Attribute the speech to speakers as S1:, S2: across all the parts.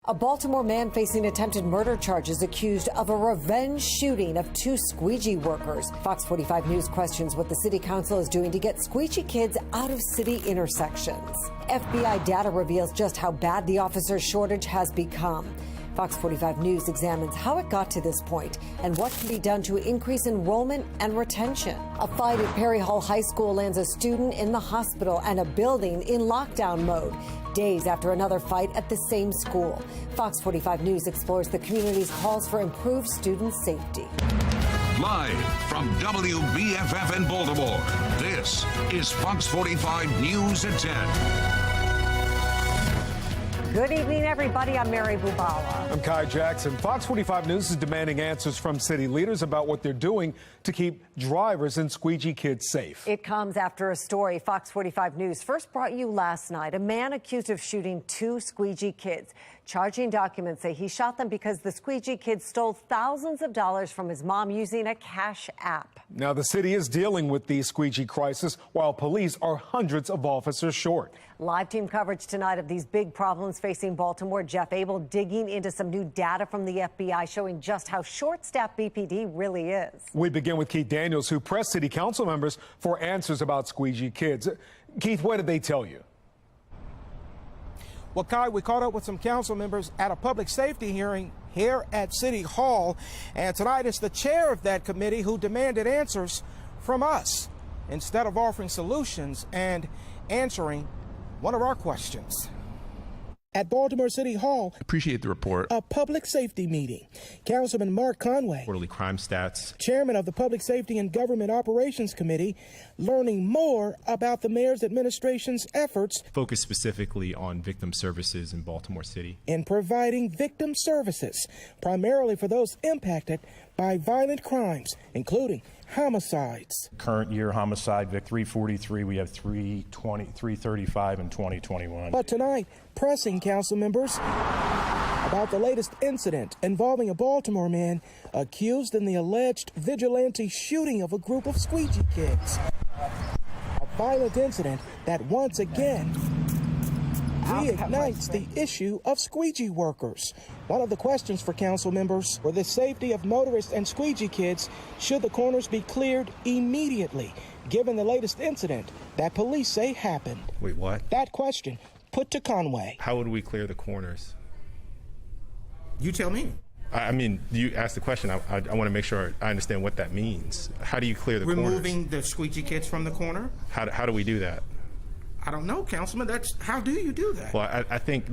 S1: A Baltimore man facing attempted murder charges accused of a revenge shooting of two squeegee workers. Fox 45 News questions what the city council is doing to get squeegee kids out of city intersections. FBI data reveals just how bad the officer shortage has become. Fox 45 News examines how it got to this point and what can be done to increase enrollment and retention. A fight at Perry Hall High School lands a student in the hospital and a building in lockdown mode, days after another fight at the same school. Fox 45 News explores the community's calls for improved student safety.
S2: Live from WBFF in Baltimore, this is Fox 45 News at 10.
S1: Good evening, everybody. I'm Mary Bubala.
S3: I'm Kai Jackson. Fox 45 News is demanding answers from city leaders about what they're doing to keep drivers and squeegee kids safe.
S1: It comes after a story Fox 45 News first brought you last night. A man accused of shooting two squeegee kids. Charging documents say he shot them because the squeegee kids stole thousands of dollars from his mom using a cash app.
S3: Now, the city is dealing with the squeegee crisis while police are hundreds of officers short.
S1: Live team coverage tonight of these big problems facing Baltimore. Jeff Abel digging into some new data from the FBI showing just how short-staffed BPD really is. We
S3: begin with Keith Daniels, who pressed city council members for answers about squeegee kids. Keith, what did they tell you?
S4: Well, Kai, we caught up with some council members at a public safety hearing here at City Hall. And tonight it's the chair of that committee who demanded answers from us instead of offering solutions and answering one of our questions. At Baltimore City Hall,
S5: appreciate the report.
S4: A public safety meeting. Councilman Mark Conway,
S5: Quarterly crime stats.
S4: Chairman of the Public Safety and Government Operations Committee, learning more about the mayor's administration's efforts.
S5: Focus specifically on victim services in Baltimore City.
S4: In providing victim services, primarily for those impacted by violent crimes, including homicides.
S6: Current year homicide, Vic 343, we have 320, 335 in 2021.
S4: But tonight, pressing council members about the latest incident involving a Baltimore man accused in the alleged vigilante shooting of a group of squeegee kids. A violent incident that once again reignites the issue of squeegee workers. One of the questions for council members for the safety of motorists and squeegee kids, should the corners be cleared immediately, given the latest incident that police say happened?
S5: Wait, what?
S4: That question put to Conway.
S5: How would we clear the corners?
S4: You tell me.
S5: I mean, you asked the question. I want to make sure I understand what that means. How do you clear the corners?
S4: Removing the squeegee kids from the corner?
S5: How do we do that?
S4: I don't know, Councilman. How do you do that?
S5: Well, I think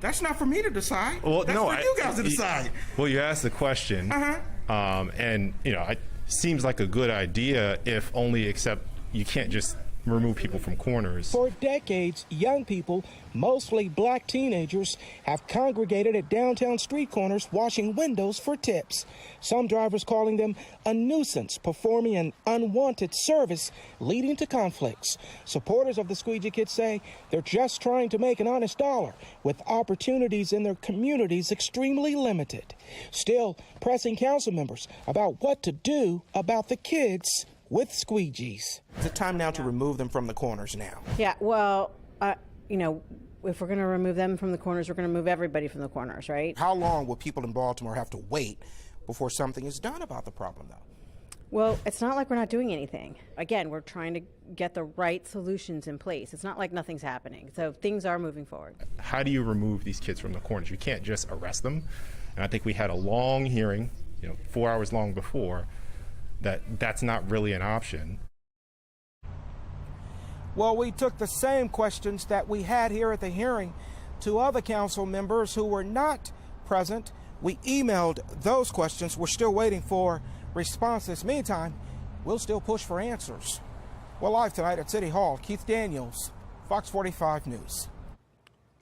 S4: that's not for me to decide.
S5: Well,
S4: that's for you guys to decide.
S5: Well, you asked the question, and it seems like a good idea, if only except you can't just remove people from corners.
S4: For decades, young people, mostly black teenagers, have congregated at downtown street corners washing windows for tips. Some drivers calling them a nuisance, performing an unwanted service, leading to conflicts. Supporters of the squeegee kids say they're just trying to make an honest dollar, with opportunities in their communities extremely limited. Still, pressing council members about what to do about the kids with squeegees. Is it time now to remove them from the corners now?
S7: Yeah, well, if we're going to remove them from the corners, we're going to move everybody from the corners, right?
S4: How long will people in Baltimore have to wait before something is done about the problem, though?
S7: Well, it's not like we're not doing anything. Again, we're trying to get the right solutions in place. It's not like nothing's happening. So things are moving forward.
S5: How do you remove these kids from the corners? You can't just arrest them. And I think we had a long hearing, 4 hours long before, that's not really an option. Well, we took the same questions that we had here at the hearing to other council members who were not present. We emailed those questions. We're still waiting for responses. Meantime, we'll still push for answers. Well, live tonight at City Hall, Keith Daniels, Fox 45 News.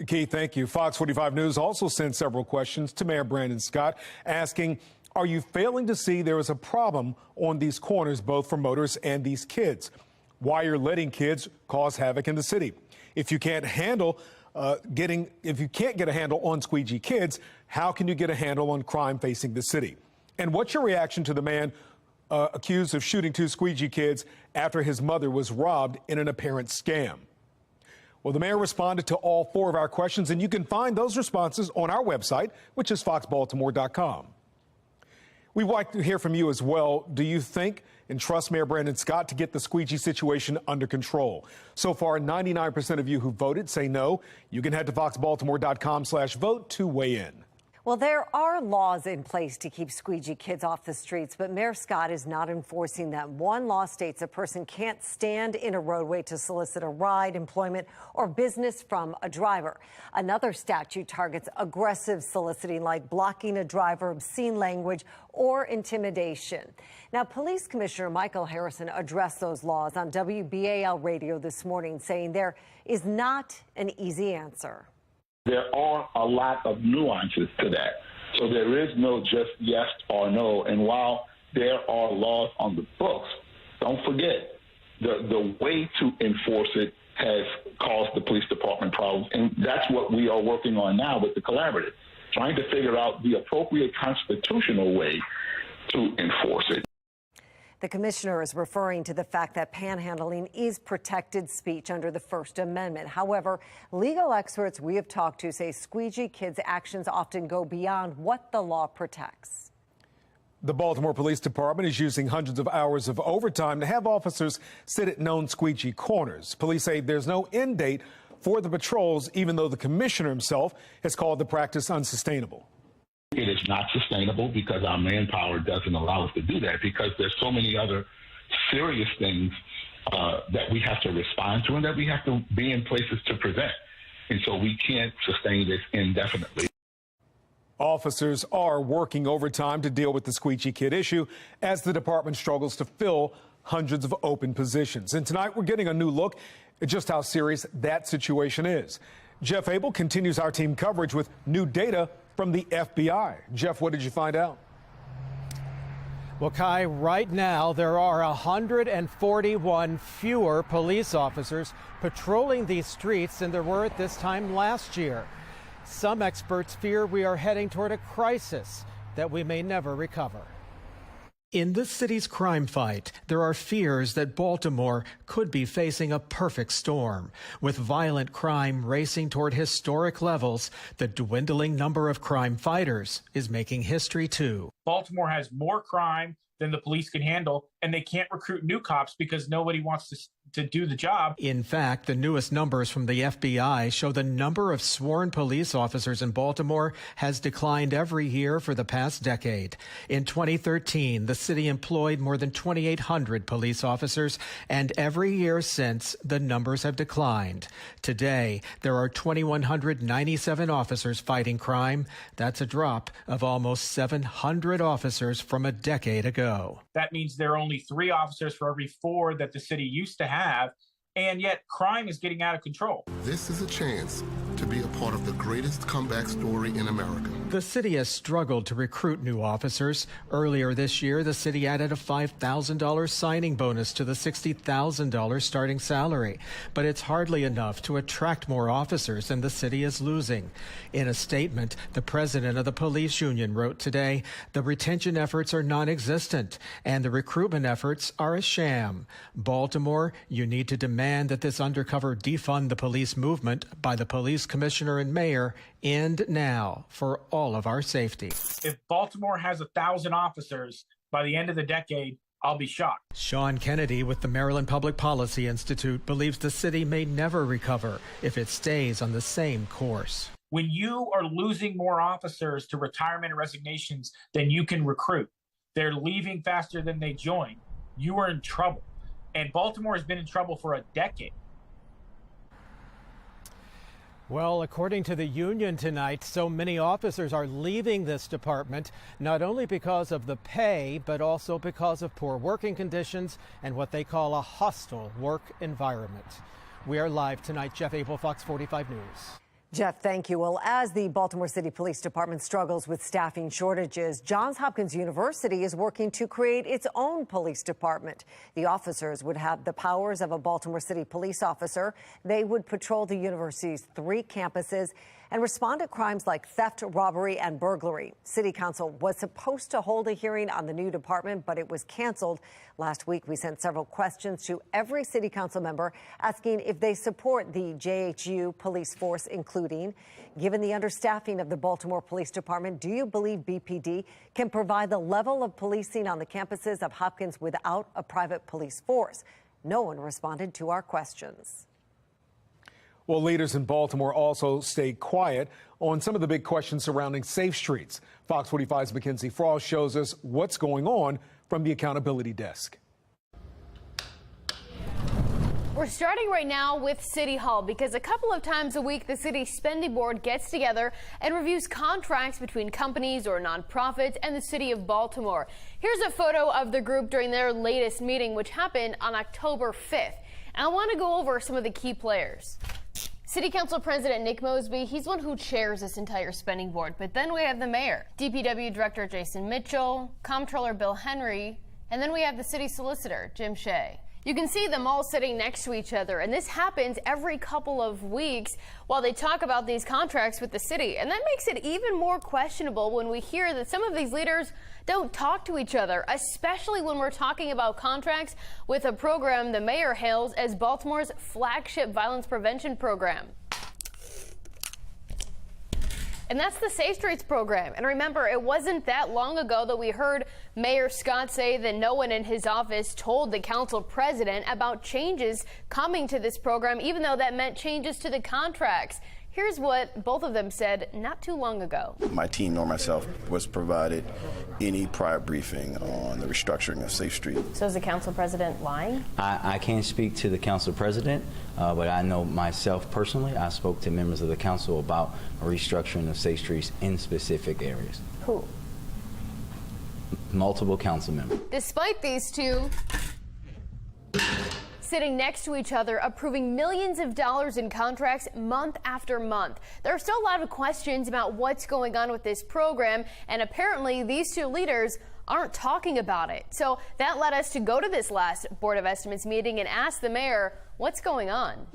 S3: Keith, thank you. Fox 45 News also sent several questions to Mayor Brandon Scott asking, are you failing to see there is a problem on these corners, both for motorists and these kids? Why you're letting kids cause havoc in the city? If you can't handle if you can't get a handle on squeegee kids, how can you get a handle on crime facing the city? And what's your reaction to the man accused of shooting two squeegee kids after his mother was robbed in an apparent scam? Well, the mayor responded to all 4 of our questions, and you can find those responses on our website, which is foxbaltimore.com. We'd like to hear from you as well. Do you think and trust Mayor Brandon Scott to get the squeegee situation under control? So far, 99% of you who voted say no. You can head to foxbaltimore.com/vote to weigh in.
S1: Well, there are laws in place to keep squeegee kids off the streets, but Mayor Scott is not enforcing them. One law states a person can't stand in a roadway to solicit a ride, employment, or business from a driver. Another statute targets aggressive soliciting, like blocking a driver, obscene language, or intimidation. Now, Police Commissioner Michael Harrison addressed those laws on WBAL radio this morning, saying there is not an easy answer.
S8: There are a lot of nuances to that. So there is no just yes or no. And while there are laws on the books, don't forget, the way to enforce it has caused the police department problems. And that's what we are working on now with the collaborative, trying to figure out the appropriate constitutional way to enforce it.
S1: The commissioner is referring to the fact that panhandling is protected speech under the First Amendment. However, legal experts we have talked to say squeegee kids' actions often go beyond what the law protects.
S3: The Baltimore Police Department is using hundreds of hours of overtime to have officers sit at known squeegee corners. Police say there's no end date for the patrols, even though the commissioner himself has called the practice unsustainable.
S8: It is not sustainable because our manpower doesn't allow us to do that, because there's so many other serious things that we have to respond to and that we have to be in places to prevent. And so we can't sustain this indefinitely.
S3: Officers are working overtime to deal with the squeegee kid issue as the department struggles to fill hundreds of open positions. And tonight we're getting a new look at just how serious that situation is. Jeff Abel continues our team coverage with new data from the FBI. Jeff, what did you find out?
S9: Well, Kai, right now there are 141 fewer police officers patrolling these streets than there were at this time last year. Some experts fear we are heading toward a crisis that we may never recover. In this city's crime fight, there are fears that Baltimore could be facing a perfect storm. With violent crime racing toward historic levels, the dwindling number of crime fighters is making history too.
S10: Baltimore has more crime than the police can handle, and they can't recruit new cops because nobody wants to do the job.
S9: In fact, the newest numbers from the FBI show the number of sworn police officers in Baltimore has declined every year for the past decade. In 2013, the city employed more than 2,800 police officers, and every year since, the numbers have declined. Today, there are 2,197 officers fighting crime. That's a drop of almost 700 officers from a decade ago.
S10: That means there are only 3 officers for every 4 that the city used to have, and yet crime is getting out of control.
S11: This is a chance to be a part of the greatest comeback story in America.
S9: The city has struggled to recruit new officers. Earlier this year, the city added a $5,000 signing bonus to the $60,000 starting salary. But it's hardly enough to attract more officers than the city is losing. In a statement, the president of the police union wrote today, the retention efforts are non-existent and the recruitment efforts are a sham. Baltimore, you need to demand that this undercover defund the police movement by the police commissioner and mayor end now for all of our safety.
S10: If Baltimore has 1,000 officers by the end of the decade, I'll be shocked.
S9: Sean Kennedy with the Maryland Public Policy Institute believes the city may never recover if it stays on the same course.
S10: When you are losing more officers to retirement and resignations than you can recruit, they're leaving faster than they join, you are in trouble. And Baltimore has been in trouble for a decade.
S9: Well, according to the union tonight, so many officers are leaving this department, not only because of the pay, but also because of poor working conditions and what they call a hostile work environment. We are live tonight. Jeff Abel, Fox 45 News.
S1: Jeff, thank you. Well, as the Baltimore City Police Department struggles with staffing shortages, Johns Hopkins University is working to create its own police department. The officers would have the powers of a Baltimore City police officer. They would patrol the university's 3 campuses and respond to crimes like theft, robbery, and burglary. City Council was supposed to hold a hearing on the new department, but it was canceled. Last week, we sent several questions to every City Council member asking if they support the JHU police force, including, given the understaffing of the Baltimore Police Department, do you believe BPD can provide the level of policing on the campuses of Hopkins without a private police force? No one responded to our questions.
S3: Well, leaders in Baltimore also stayed quiet on some of the big questions surrounding safe streets. Fox 45's Mackenzie Frost shows us what's going on from the accountability desk.
S12: We're starting right now with City Hall because a couple of times a week the city spending board gets together and reviews contracts between companies or nonprofits and the city of Baltimore. Here's a photo of the group during their latest meeting, which happened on October 5th. And I want to go over some of the key players. City Council President Nick Mosby, he's one who chairs this entire spending board. But then we have the mayor, DPW Director Jason Mitchell, Comptroller Bill Henry, and then we have the city solicitor, Jim Shea. You can see them all sitting next to each other, and this happens every couple of weeks while they talk about these contracts with the city. And that makes it even more questionable when we hear that some of these leaders don't talk to each other, especially when we're talking about contracts with a program the mayor hails as Baltimore's flagship violence prevention program. And that's the Safe Streets program. And remember, it wasn't that long ago that we heard Mayor Scott say that no one in his office told the council president about changes coming to this program, even though that meant changes to the contracts. Here's what both of them said not too long ago.
S13: My team nor myself was provided any prior briefing on the restructuring of Safe Street.
S12: So is the council president lying?
S14: I can't speak to the council president, but I know myself personally, I spoke to members of the council about a restructuring of Safe Streets in specific areas.
S12: Who?
S14: Multiple council members.
S12: Despite these two sitting next to each other, approving millions of dollars in contracts month after month, there are still a lot of questions about what's going on with this program, and apparently these two leaders aren't talking about it. So that led us to go to this last Board of Estimates meeting and ask the mayor what's going on.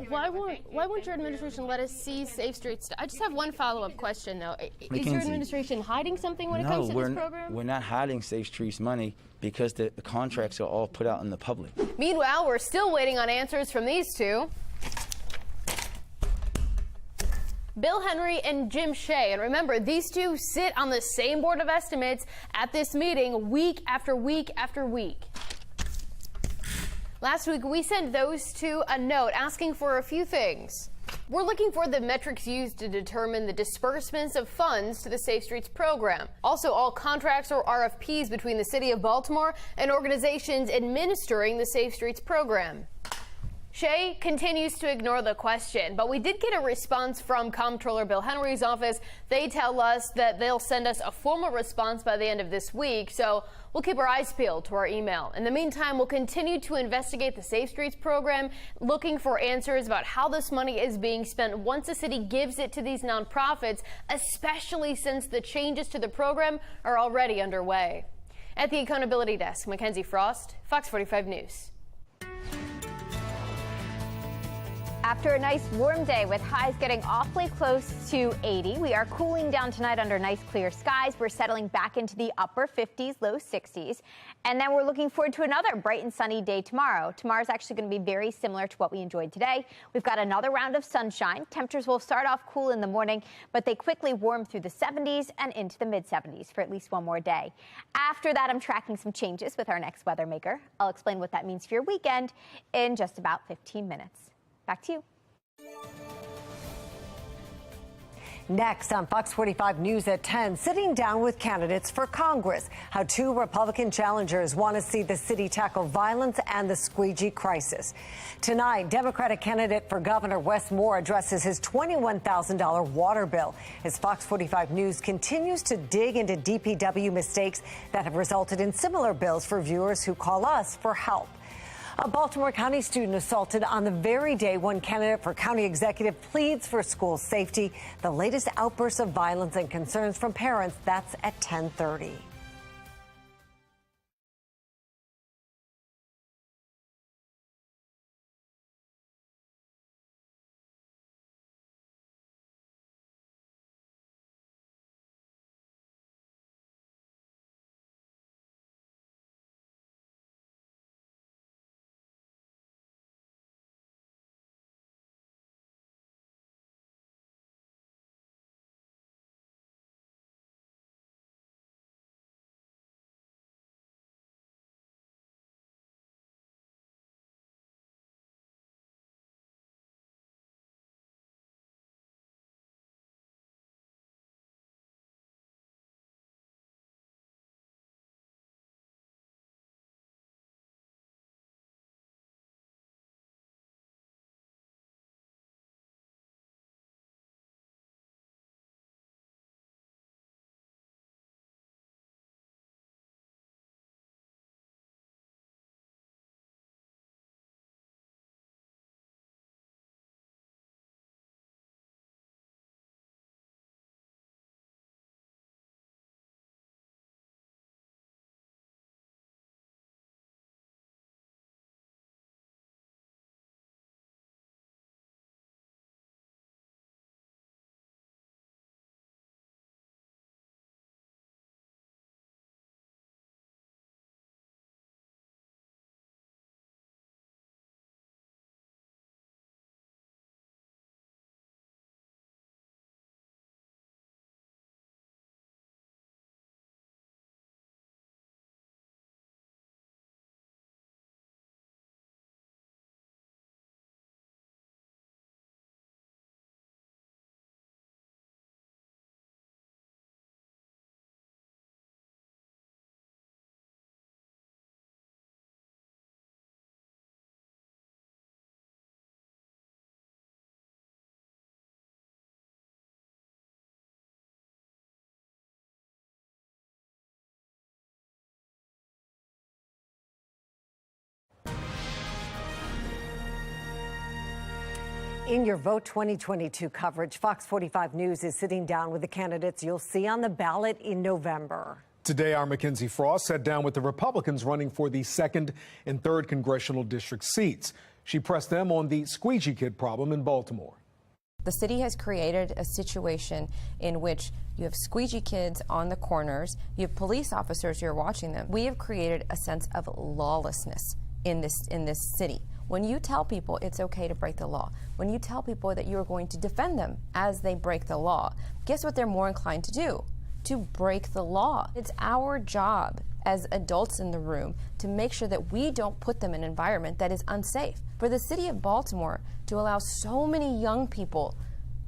S12: Why won't your administration let us see Safe Streets? I just have one follow-up question, though. Is your administration hiding something when it comes to this program?
S14: We're not hiding Safe Streets money because the contracts are all put out in the public.
S12: Meanwhile, we're still waiting on answers from these two. Bill Henry and Jim Shea. And remember, these two sit on the same Board of Estimates at this meeting week after week after week. Last week, we sent those two a note asking for a few things. We're looking for the metrics used to determine the disbursements of funds to the Safe Streets program. Also, all contracts or RFPs between the city of Baltimore and organizations administering the Safe Streets program. Shea continues to ignore the question, but we did get a response from Comptroller Bill Henry's office. They tell us that they'll send us a formal response by the end of this week, so we'll keep our eyes peeled to our email. In the meantime, we'll continue to investigate the Safe Streets program, looking for answers about how this money is being spent once the city gives it to these nonprofits, especially since the changes to the program are already underway. At the Accountability Desk, Mackenzie Frost, Fox 45 News.
S15: After a nice warm day with highs getting awfully close to 80, we are cooling down tonight under nice clear skies. We're settling back into the upper 50s, low 60s. And then we're looking forward to another bright and sunny day tomorrow. Tomorrow's actually going to be very similar to what we enjoyed today. We've got another round of sunshine. Temperatures will start off cool in the morning, but they quickly warm through the 70s and into the mid 70s for at least one more day. After that, I'm tracking some changes with our next weather maker. I'll explain what that means for your weekend in just about 15 minutes. Back to you.
S1: Next on Fox 45 News at 10, sitting down with candidates for Congress, how two Republican challengers want to see the city tackle violence and the squeegee crisis. Tonight, Democratic candidate for governor Wes Moore addresses his $21,000 water bill as Fox 45 News continues to dig into DPW mistakes that have resulted in similar bills for viewers who call us for help. A Baltimore County student assaulted on the very day one candidate for county executive pleads for school safety. The latest outbursts of violence and concerns from parents, that's at 10:30. In your Vote 2022 coverage, Fox 45 News is sitting down with the candidates you'll see on the ballot in November.
S3: Today, our Mackenzie Frost sat down with the Republicans running for the 2nd and 3rd congressional district seats. She pressed them on the squeegee kid problem in Baltimore.
S16: The city has created a situation in which you have squeegee kids on the corners, you have police officers who are watching them. We have created a sense of lawlessness in this city. When you tell people it's okay to break the law, when you tell people that you're going to defend them as they break the law, guess what they're more inclined to do? To break the law. It's our job as adults in the room to make sure that we don't put them in an environment that is unsafe. For the city of Baltimore to allow so many young people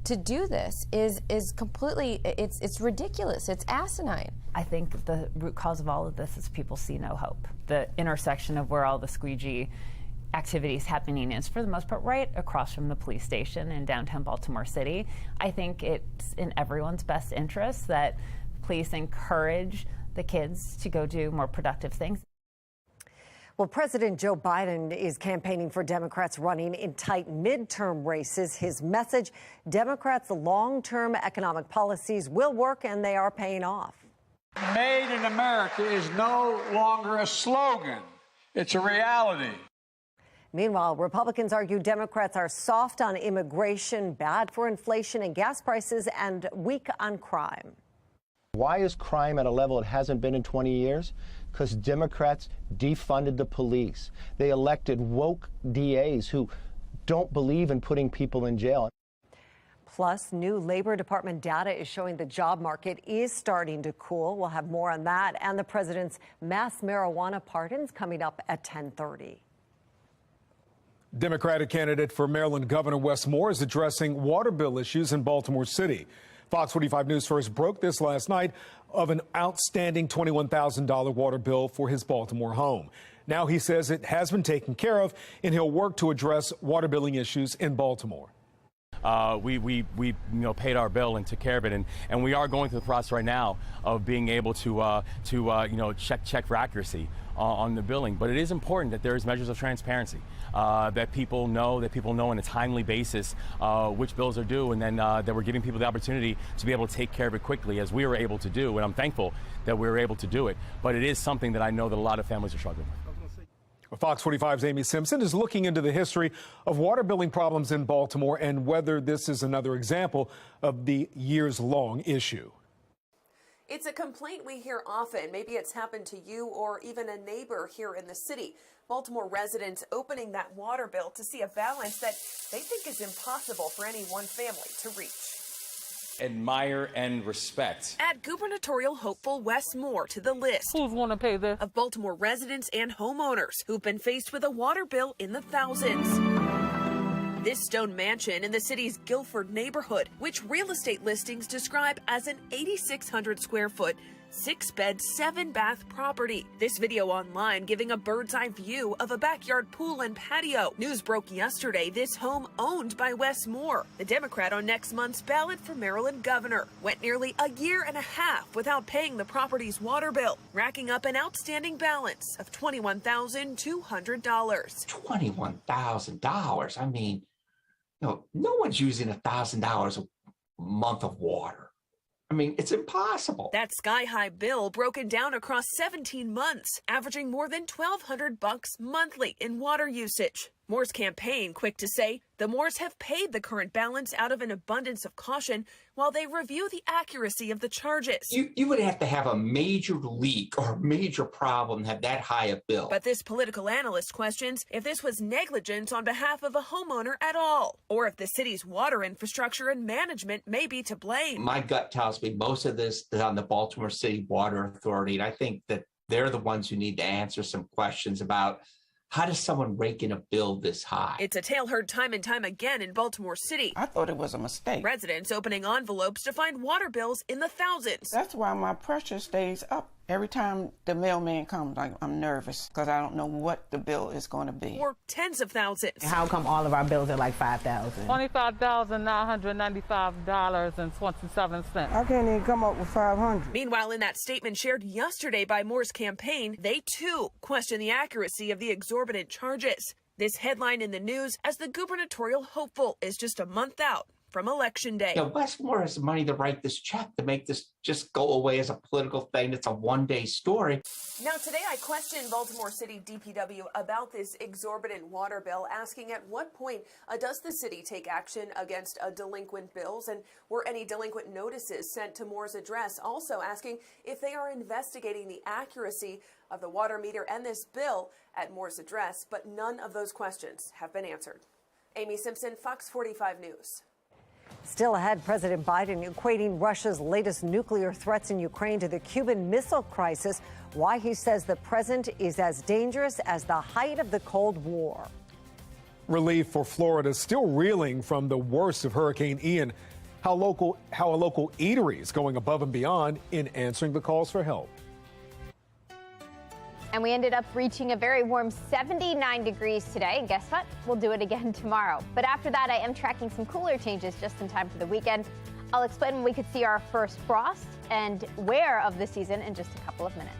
S16: to do this is completely, it's ridiculous, it's asinine.
S17: I think the root cause of all of this is people see no hope. The intersection of where all the squeegee activities happening is, for the most part, right across from the police station in downtown Baltimore City. I think it's in everyone's best interest that police encourage the kids to go do more productive things.
S1: Well, President Joe Biden is campaigning for Democrats running in tight midterm races. His message, Democrats' long-term economic policies will work and they are paying off.
S18: Made in America is no longer a slogan. It's a reality.
S1: Meanwhile, Republicans argue Democrats are soft on immigration, bad for inflation and gas prices, and weak on crime.
S19: Why is crime at a level it hasn't been in 20 years? Because Democrats defunded the police. They elected woke DAs who don't believe in putting people in jail.
S1: Plus, new Labor Department data is showing the job market is starting to cool. We'll have more on that and the president's mass marijuana pardons coming up at 10:30.
S3: Democratic candidate for Maryland Governor Wes Moore is addressing water bill issues in Baltimore City. Fox 45 News first broke this last night of an outstanding $21,000 water bill for his Baltimore home. Now he says it has been taken care of, and he'll work to address water billing issues in Baltimore.
S20: We paid our bill and took care of it, and we are going through the process right now of being able to check for accuracy on the billing. But it is important that there is measures of transparency, that people know on a timely basis which bills are due, and then that we're giving people the opportunity to be able to take care of it quickly, as we were able to do. And I'm thankful that we were able to do it. But it is something that I know that a lot of families are struggling with.
S3: Fox 45's Amy Simpson is looking into the history of water billing problems in Baltimore and whether this is another example of the years-long issue.
S21: It's a complaint we hear often. Maybe it's happened to you or even a neighbor here in the city. Baltimore residents opening that water bill to see a balance that they think is impossible for any one family to reach.
S22: Admire and respect.
S21: Add gubernatorial hopeful Wes Moore to the list. Who's want to pay this? Of Baltimore residents and homeowners who've been faced with a water bill in the thousands. This stone mansion in the city's Guilford neighborhood, which real estate listings describe as an 8,600 square foot, 6-bed, 7-bath property. This video online giving a bird's eye view of a backyard pool and patio. News broke yesterday this home owned by Wes Moore, the Democrat on next month's ballot for Maryland governor. Went nearly a year and a half without paying the property's water bill, racking up an outstanding balance of $21,200.
S23: $21,000. I mean, no one's using $1,000 a month of water. I mean, it's impossible.
S21: That sky-high bill broken down across 17 months, averaging more than $1,200 monthly in water usage. Moore's campaign quick to say the Moores have paid the current balance out of an abundance of caution while they review the accuracy of the charges.
S23: You would have to have a major leak or a major problem to have that high a bill.
S21: But this political analyst questions if this was negligence on behalf of a homeowner at all, or if the city's water infrastructure and management may be to blame.
S23: My gut tells me most of this is on the Baltimore City Water Authority, and I think that they're the ones who need to answer some questions about how does someone rake in a bill this high?
S21: It's a tale heard time and time again in Baltimore City.
S24: I thought it was a mistake.
S21: Residents opening envelopes to find water bills in the thousands.
S24: That's why my pressure stays up. Every time the mailman comes, I'm nervous because I don't know what the bill is going to be.
S21: Or tens of thousands.
S25: How come all of our bills are like $5,000?
S24: $25,995.27. I can't even come up with $500.
S21: Meanwhile, in that statement shared yesterday by Moore's campaign, they too question the accuracy of the exorbitant charges. This headline in the news as the gubernatorial hopeful is just a month out from Election Day.
S23: Yeah, Wes Moore has the money to write this check to make this just go away as a political thing. It's a one-day story.
S21: Now, today I questioned Baltimore City DPW about this exorbitant water bill, asking at what point does the city take action against delinquent bills, and were any delinquent notices sent to Moore's address? Also asking if they are investigating the accuracy of the water meter and this bill at Moore's address, but none of those questions have been answered. Amy Simpson, Fox 45 News.
S1: Still ahead, President Biden equating Russia's latest nuclear threats in Ukraine to the Cuban Missile Crisis, why he says the present is as dangerous as the height of the Cold War.
S3: Relief for Florida still reeling from the worst of Hurricane Ian. How a local eatery is going above and beyond in answering the calls for help.
S15: And we ended up reaching a very warm 79 degrees today. And guess what? We'll do it again tomorrow. But after that, I am tracking some cooler changes just in time for the weekend. I'll explain when we could see our first frost and where of the season in just a couple of minutes.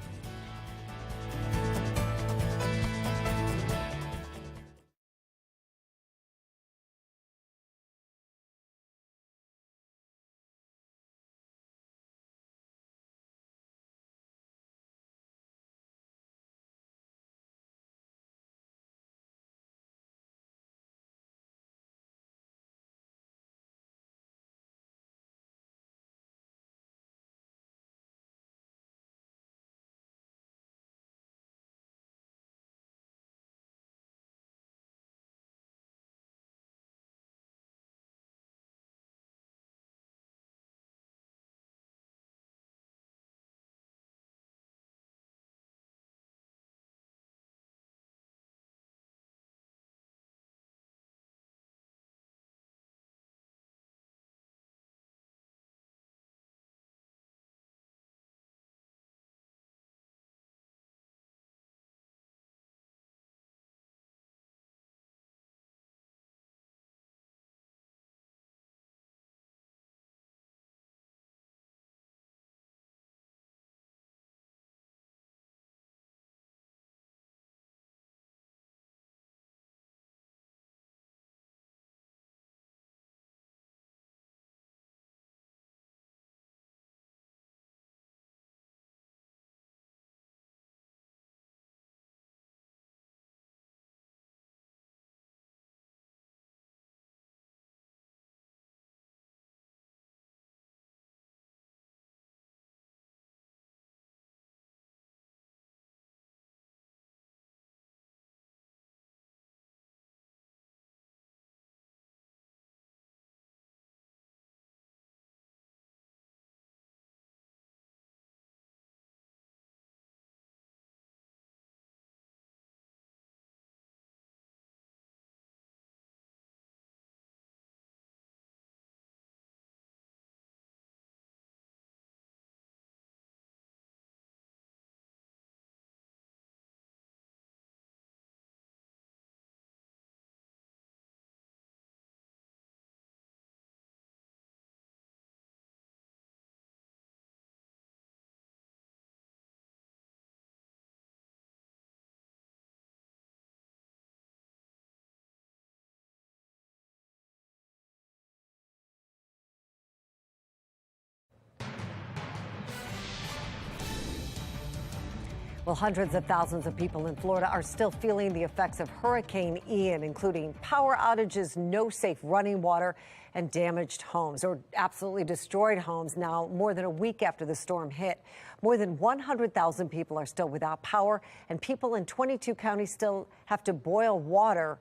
S1: Well, hundreds of thousands of people in Florida are still feeling the effects of Hurricane Ian, including power outages, no safe running water, and damaged homes, or absolutely destroyed homes now more than a week after the storm hit. More than 100,000 people are still without power, and people in 22 counties still have to boil water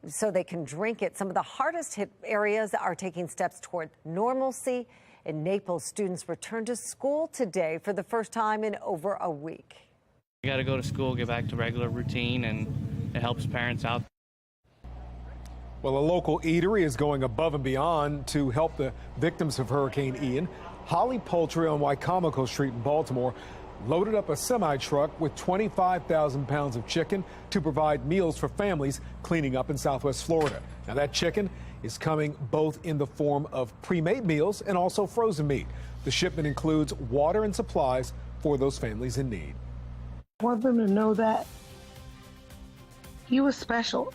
S1: so they can drink it. Some of the hardest hit areas are taking steps toward normalcy. In Naples, students returned to school today for the first time in over a week.
S2: You got to go to school, get back to regular routine, and it helps parents out.
S3: Well, a local eatery is going above and beyond to help the victims of Hurricane Ian. Holly Poultry on Wicomico Street in Baltimore loaded up a semi-truck with 25,000 pounds of chicken to provide meals for families cleaning up in Southwest Florida. Now, that chicken is coming both in the form of pre-made meals and also frozen meat. The shipment includes water and supplies for those families in need.
S4: I want them to know that you are special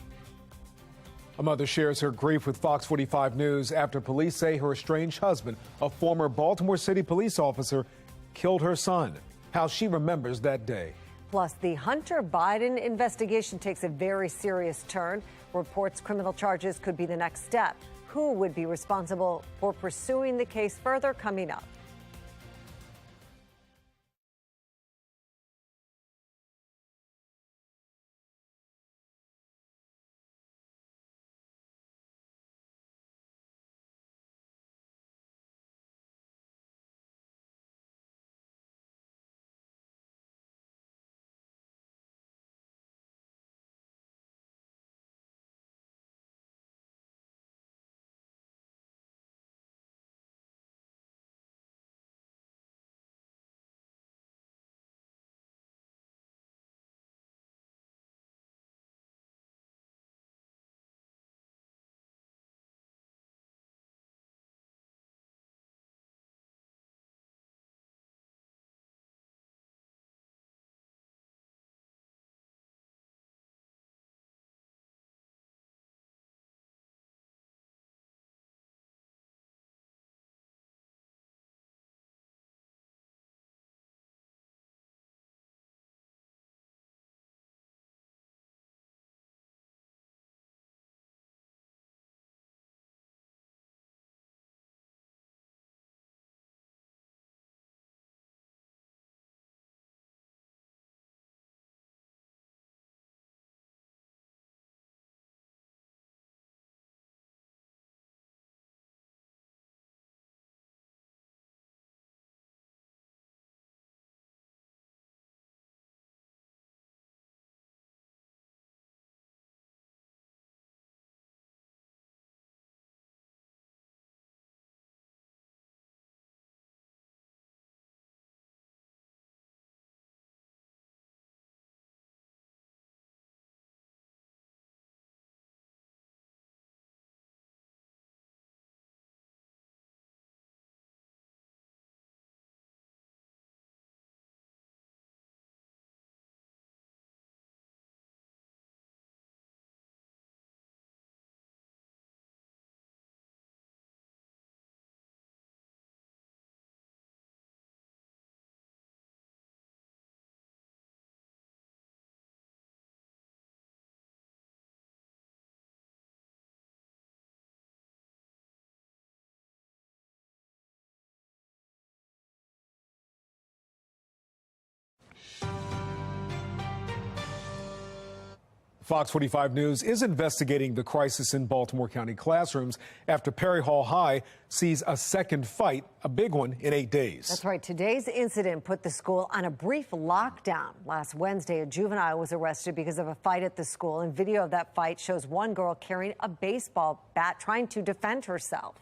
S3: A mother shares her grief with Fox 45 News after police say her estranged husband, a former Baltimore City police officer, killed her son. How she remembers that day.
S1: Plus, the Hunter Biden investigation takes a very serious turn. Reports criminal charges could be the next step. Who would be responsible for pursuing the case further? Coming up.
S3: Fox 45 News is investigating the crisis in Baltimore County classrooms after Perry Hall High sees a second fight, a big one, in 8 days.
S1: That's right. Today's incident put the school on a brief lockdown. Last Wednesday, a juvenile was arrested because of a fight at the school, and video of that fight shows one girl carrying a baseball bat trying to defend herself.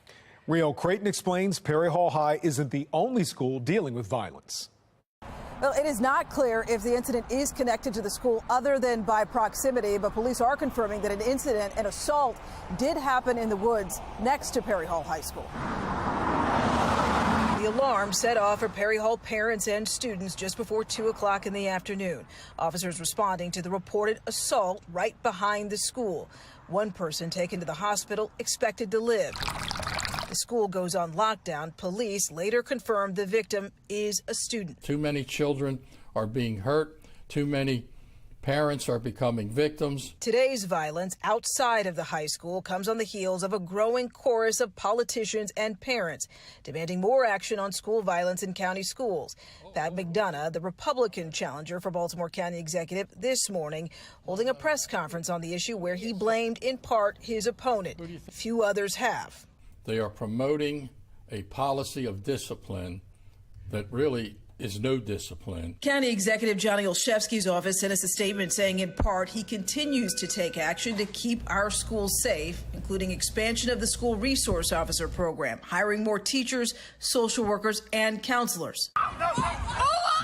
S3: Rio Creighton explains Perry Hall High isn't the only school dealing with violence.
S4: Well, it is not clear if the incident is connected to the school other than by proximity, but police are confirming that an incident, an assault, did happen in the woods next to Perry Hall High School. The alarm set off for Perry Hall parents and students just before 2 o'clock in the afternoon. Officers responding to the reported assault right behind the school. One person taken to the hospital, expected to live. The school goes on lockdown. Police later confirmed the victim is a student.
S5: Too many children are being hurt. Too many parents are becoming victims.
S4: Today's violence outside of the high school comes on the heels of a growing chorus of politicians and parents demanding more action on school violence in county schools. Pat McDonough, the Republican challenger for Baltimore County Executive, this morning holding a press conference on the issue where he blamed in part his opponent. Few others have.
S5: They are promoting a policy of discipline that really is no discipline.
S4: County Executive Johnny Olszewski's office sent us a statement saying in part he continues to take action to keep our schools safe, including expansion of the school resource officer program, hiring more teachers, social workers, and counselors.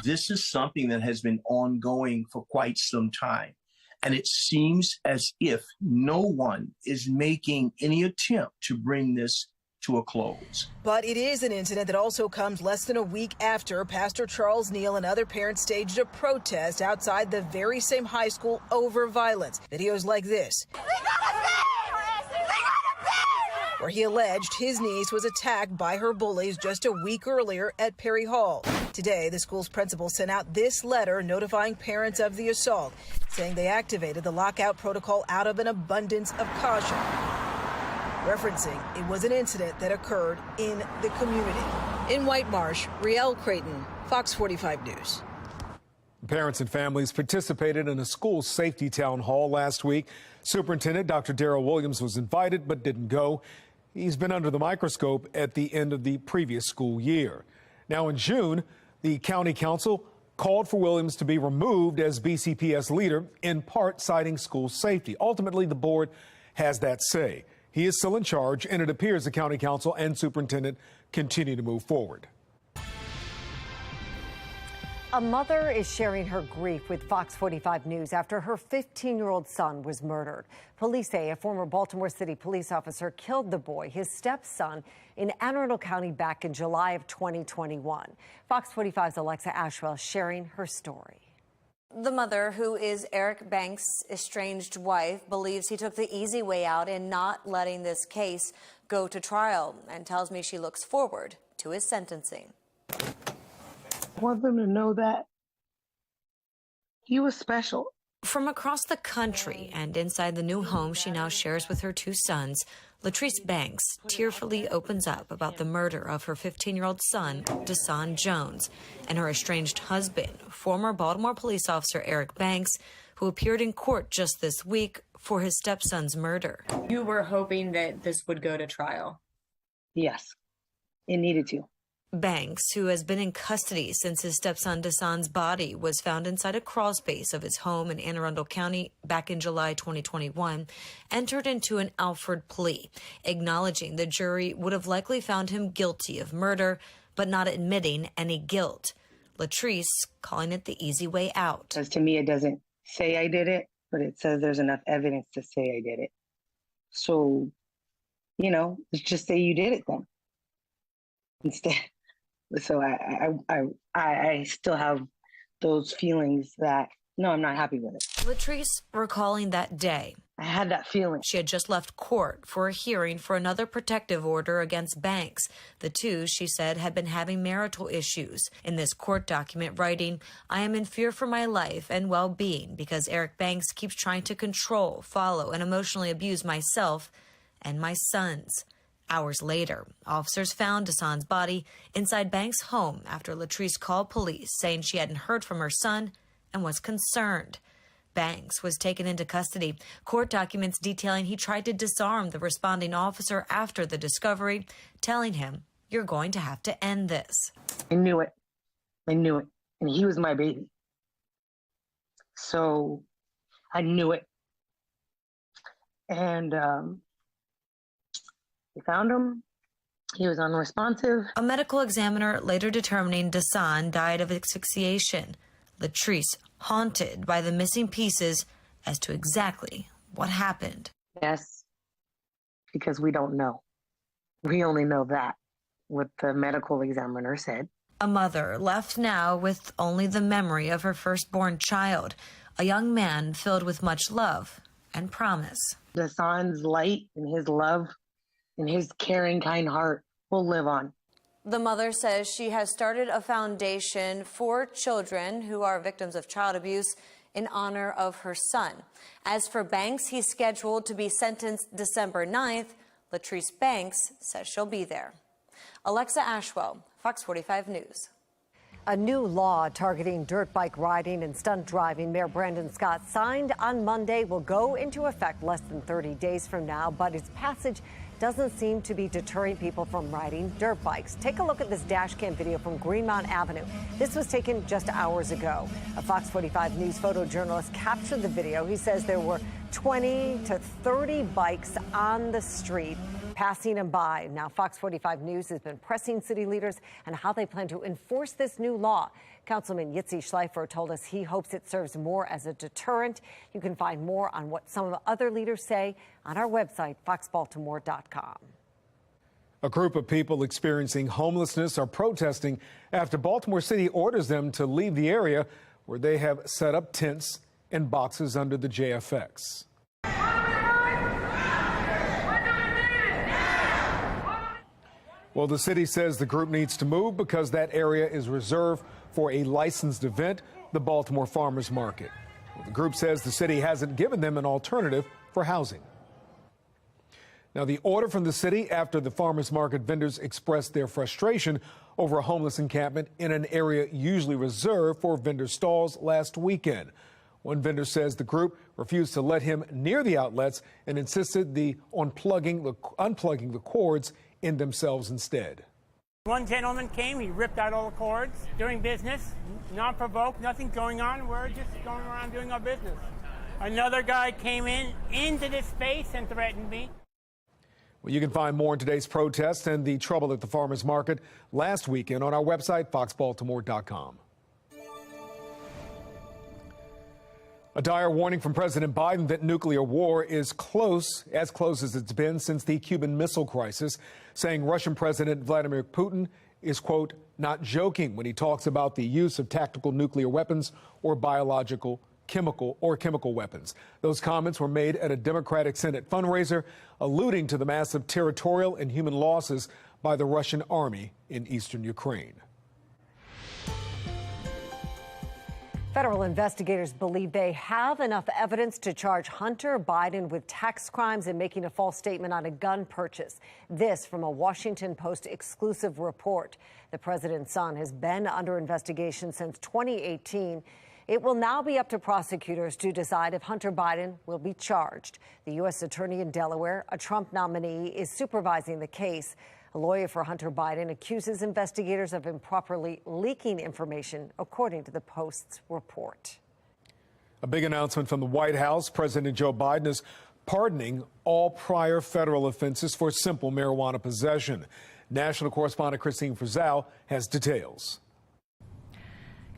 S6: This is something that has been ongoing for quite some time. And it seems as if no one is making any attempt to bring this to a close.
S4: But it is an incident that also comes less than a week after Pastor Charles Neal and other parents staged a protest outside the very same high school over violence. Videos like this. where he alleged his niece was attacked by her bullies just a week earlier at Perry Hall. Today, the school's principal sent out this letter notifying parents of the assault, saying they activated the lockout protocol out of an abundance of caution, referencing it was an incident that occurred in the community. In White Marsh, Rielle Creighton, Fox 45 News.
S3: Parents and families participated in a school safety town hall last week. Superintendent Dr. Darrell Williams was invited but didn't go. He's been under the microscope at the end of the previous school year. Now in June, the county council called for Williams to be removed as BCPS leader, in part citing school safety. Ultimately, the board has that say. He is still in charge, and it appears the county council and superintendent continue to move forward.
S1: A mother is sharing her grief with Fox 45 News after her 15-year-old son was murdered. Police say a former Baltimore City police officer killed the boy, his stepson, in Anne Arundel County back in July of 2021. Fox 45's Alexa Ashwell sharing her story.
S7: The mother, who is Eric Banks' estranged wife, believes he took the easy way out in not letting this case go to trial, and tells me she looks forward to his sentencing.
S8: I want them to know that he was special.
S7: From across the country and inside the new home she now shares with her two sons, Latrice Banks tearfully opens up about the murder of her 15-year-old son, Dasan Jones, and her estranged husband, former Baltimore police officer Eric Banks, who appeared in court just this week for his stepson's murder.
S9: You were hoping that this would go to trial?
S8: Yes, it needed to.
S7: Banks, who has been in custody since his stepson Dasan's body was found inside a crawl space of his home in Anne Arundel County back in July 2021, entered into an Alford plea, acknowledging the jury would have likely found him guilty of murder, but not admitting any guilt. Latrice calling it the easy way out.
S8: Because to me, it doesn't say I did it, but it says there's enough evidence to say I did it. So, let's just say you did it then. Instead. So I still have those feelings that, no, I'm not happy with it.
S7: Latrice recalling that day.
S8: I had that feeling.
S7: She had just left court for a hearing for another protective order against Banks. The two, she said, had been having marital issues. In this court document writing, I am in fear for my life and well-being because Eric Banks keeps trying to control, follow, and emotionally abuse myself and my sons. Hours later, officers found Dasan's body inside Banks' home after Latrice called police saying she hadn't heard from her son and was concerned. Banks was taken into custody. Court documents detailing he tried to disarm the responding officer after the discovery, telling him, "You're going to have to end this."
S8: I knew it. And he was my baby. So I knew it. And we found him. He was unresponsive.
S7: A medical examiner later determining Dasan died of asphyxiation. Latrice haunted by the missing pieces as to exactly what happened.
S8: Yes, because we don't know. We only know that, what the medical examiner said.
S7: A mother left now with only the memory of her firstborn child, a young man filled with much love and promise.
S8: Dasan's light and his love and his caring, kind heart will live on.
S7: The mother says she has started a foundation for children who are victims of child abuse in honor of her son. As for Banks, he's scheduled to be sentenced December 9th. Latrice Banks says she'll be there. Alexa Ashwell, Fox 45 News.
S1: A new law targeting dirt bike riding and stunt driving Mayor Brandon Scott signed on Monday will go into effect less than 30 days from now, but its passage doesn't seem to be deterring people from riding dirt bikes. Take a look at this dash cam video from Greenmount Avenue. This was taken just hours ago. A Fox 45 News photojournalist captured the video. He says there were 20 to 30 bikes on the street passing him by. Now, Fox 45 News has been pressing city leaders on how they plan to enforce this new law. Councilman Yitzi Schleifer told us he hopes it serves more as a deterrent. You can find more on what some of the other leaders say on our website, foxbaltimore.com.
S3: A group of people experiencing homelessness are protesting after Baltimore City orders them to leave the area where they have set up tents and boxes under the JFX. Well, the city says the group needs to move because that area is reserved for a licensed event, the Baltimore Farmers Market. Well, the group says the city hasn't given them an alternative for housing. Now, the order from the city after the farmers market vendors expressed their frustration over a homeless encampment in an area usually reserved for vendor stalls last weekend. One vendor says the group refused to let him near the outlets and insisted on unplugging the cords in themselves instead.
S10: One gentleman came, he ripped out all the cords, doing business, not provoked, nothing going on. We're just going around doing our business. Another guy came into this space and threatened me.
S3: Well, you can find more on today's protest and the trouble at the farmers market last weekend on our website, foxbaltimore.com. A dire warning from President Biden that nuclear war is as close as it's been since the Cuban Missile Crisis, saying Russian President Vladimir Putin is, quote, not joking when he talks about the use of tactical nuclear weapons or biological, chemical weapons. Those comments were made at a Democratic Senate fundraiser, alluding to the massive territorial and human losses by the Russian army in eastern Ukraine.
S1: Federal investigators believe they have enough evidence to charge Hunter Biden with tax crimes and making a false statement on a gun purchase. This from a Washington Post exclusive report. The president's son has been under investigation since 2018. It will now be up to prosecutors to decide if Hunter Biden will be charged. The U.S. attorney in Delaware, a Trump nominee, is supervising the case. A lawyer for Hunter Biden accuses investigators of improperly leaking information, according to the Post's report.
S3: A big announcement from the White House. President Joe Biden is pardoning all prior federal offenses for simple marijuana possession. National correspondent Christine Frizzell has details.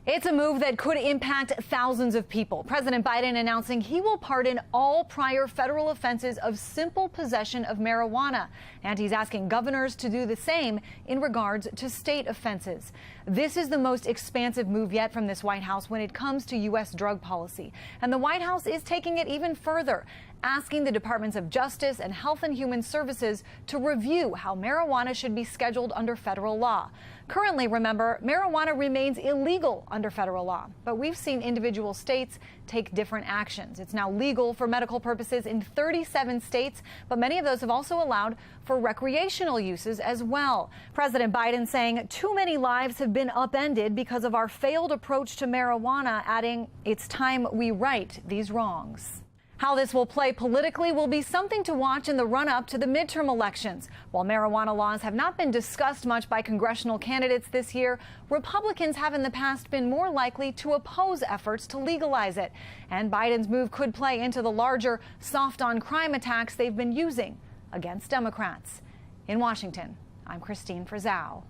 S11: It's a move that could impact thousands of people. President Biden announcing he will pardon all prior federal offenses of simple possession of marijuana. And he's asking governors to do the same in regards to state offenses. This is the most expansive move yet from this White House when it comes to U.S. drug policy. And the White House is taking it even further, asking the Departments of Justice and Health and Human Services to review how marijuana should be scheduled under federal law. Currently, remember, marijuana remains illegal under federal law, but we've seen individual states take different actions. It's now legal for medical purposes in 37 states, but many of those have also allowed for recreational uses as well. President Biden saying too many lives have been upended because of our failed approach to marijuana, adding, it's time we right these wrongs. How this will play politically will be something to watch in the run-up to the midterm elections. While marijuana laws have not been discussed much by congressional candidates this year, Republicans have in the past been more likely to oppose efforts to legalize it. And Biden's move could play into the larger soft-on-crime attacks they've been using against Democrats. In Washington, I'm Christine Frizzell.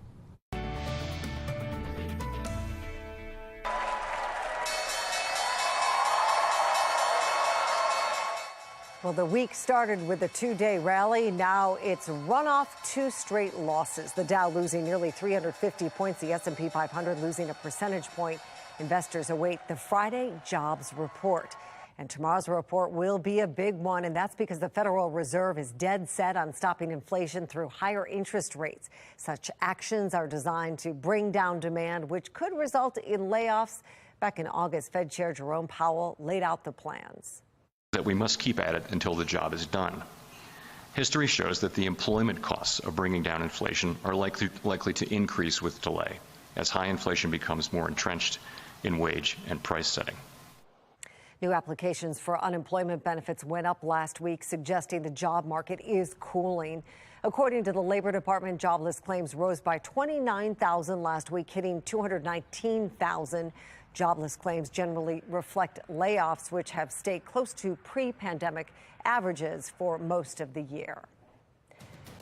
S1: Well, the week started with a two-day rally. Now it's run off two straight losses. The Dow losing nearly 350 points, the S&P 500 losing a percentage point. Investors await the Friday jobs report. And tomorrow's report will be a big one, and that's because the Federal Reserve is dead set on stopping inflation through higher interest rates. Such actions are designed to bring down demand, which could result in layoffs. Back in August, Fed Chair Jerome Powell laid out the plans.
S12: That we must keep at it until the job is done. History shows that the employment costs of bringing down inflation are likely to increase with delay as high inflation becomes more entrenched in wage and price setting.
S1: New applications for unemployment benefits went up last week, suggesting the job market is cooling. According to the Labor Department, jobless claims rose by 29,000 last week, hitting 219,000. Jobless claims generally reflect layoffs, which have stayed close to pre-pandemic averages for most of the year.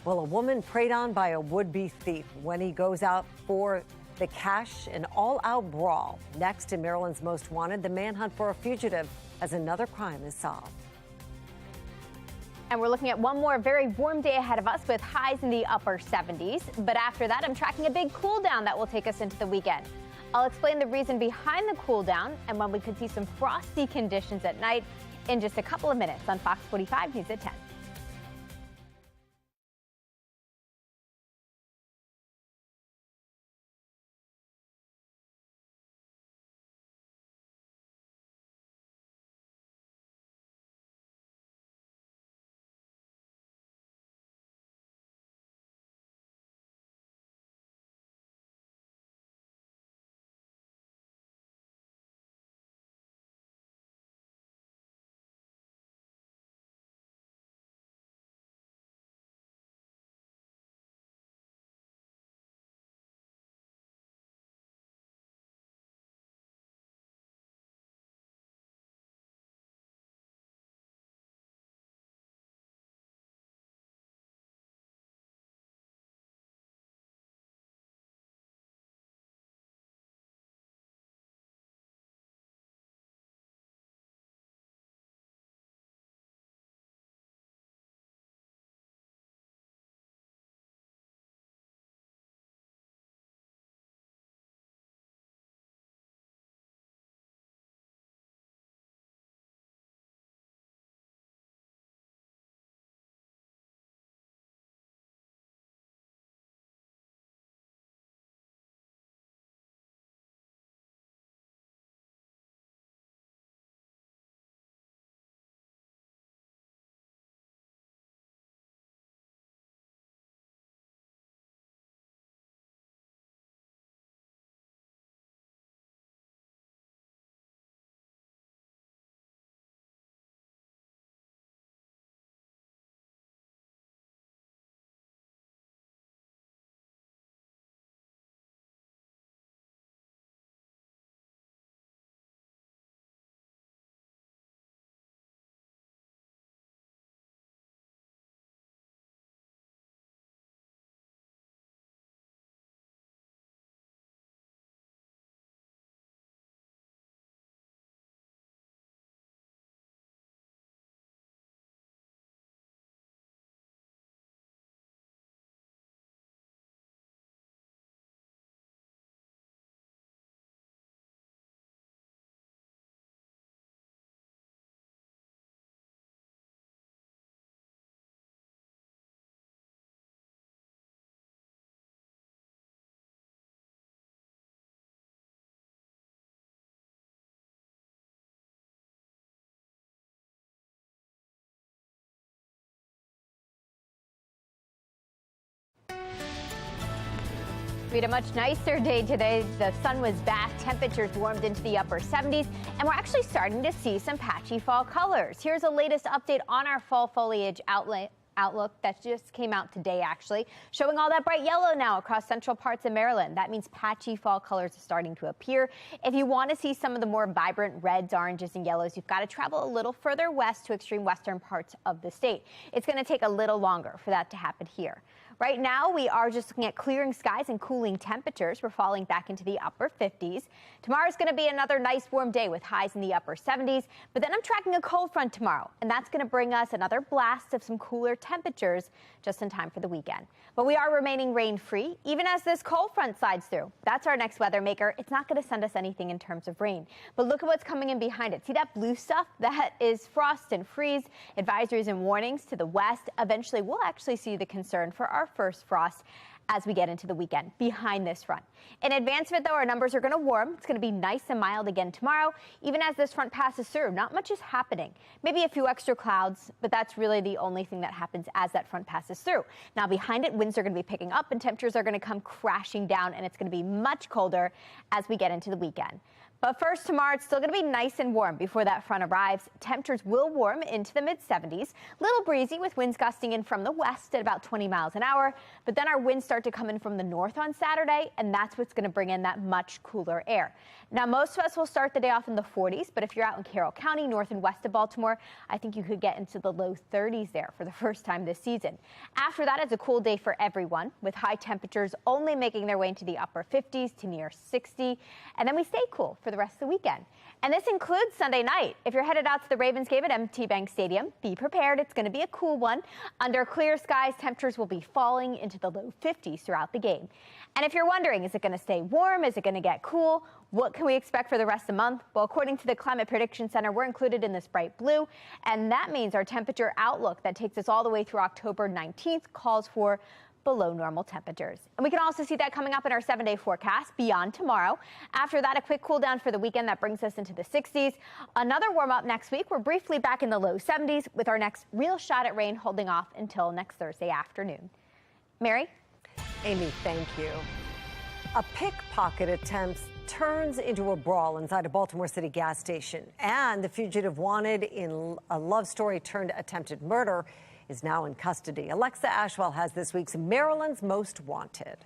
S1: Well, a woman preyed on by a would-be thief when he goes out for the cash, an all-out brawl. Next, in Maryland's Most Wanted, the manhunt for a fugitive as another crime is solved.
S15: And we're looking at one more very warm day ahead of us with highs in the upper 70s. But after that, I'm tracking a big cool down that will take us into the weekend. I'll explain the reason behind the cool down and when we could see some frosty conditions at night in just a couple of minutes on Fox 45 News at 10. We had a much nicer day today. The sun was back, temperatures warmed into the upper 70s, and we're actually starting to see some patchy fall colors. Here's a latest update on our fall foliage outlook that just came out today, actually, showing all that bright yellow now across central parts of Maryland. That means patchy fall colors are starting to appear. If you want to see some of the more vibrant reds, oranges, and yellows, you've got to travel a little further west to extreme western parts of the state. It's going to take a little longer for that to happen here. Right now, we are just looking at clearing skies and cooling temperatures. We're falling back into the upper 50s. Tomorrow's going to be another nice warm day with highs in the upper 70s. But then I'm tracking a cold front tomorrow, and that's going to bring us another blast of some cooler temperatures just in time for the weekend. But we are remaining rain-free, even as this cold front slides through. That's our next weather maker. It's not going to send us anything in terms of rain. But look at what's coming in behind it. See that blue stuff? That is frost and freeze, advisories and warnings to the west. Eventually, we'll actually see the concern for our first frost as we get into the weekend behind this front. In advance of it, though, our numbers are going to warm. It's going to be nice and mild again tomorrow, even as this front passes through. Not much is happening. Maybe a few extra clouds, but that's really the only thing that happens as that front passes through. Now, behind it, winds are going to be picking up and temperatures are going to come crashing down, and it's going to be much colder as we get into the weekend. But first, tomorrow, it's still going to be nice and warm before that front arrives. Temperatures will warm into the mid-70s. Little breezy with winds gusting in from the west at about 20 miles an hour. But then our winds start to come in from the north on Saturday, and that's what's going to bring in that much cooler air. Now, most of us will start the day off in the 40s, but if you're out in Carroll County, north and west of Baltimore, I think you could get into the low 30s there for the first time this season. After that, it's a cool day for everyone, with high temperatures only making their way into the upper 50s to near 60. And then we stay cool for the rest of the weekend. And this includes Sunday night. If you're headed out to the Ravens game at M.T. Bank Stadium, be prepared. It's going to be a cool one. Under clear skies, temperatures will be falling into the low 50s throughout the game. And if you're wondering, is it going to stay warm? Is it going to get cool? What can we expect for the rest of the month? Well, according to the Climate Prediction Center, we're included in this bright blue, and that means our temperature outlook that takes us all the way through October 19th calls for below normal temperatures. And we can also see that coming up in our 7-day forecast beyond tomorrow. After that, a quick cool down for the weekend that brings us into the 60s. Another warm up next week. We're briefly back in the low 70s with our next real shot at rain holding off until next Thursday afternoon. Mary?
S1: Amy, thank you. A pickpocket attempt turns into a brawl inside a Baltimore City gas station. And the fugitive wanted in a love story turned attempted murder is now in custody. Alexa Ashwell has this week's Maryland's Most Wanted.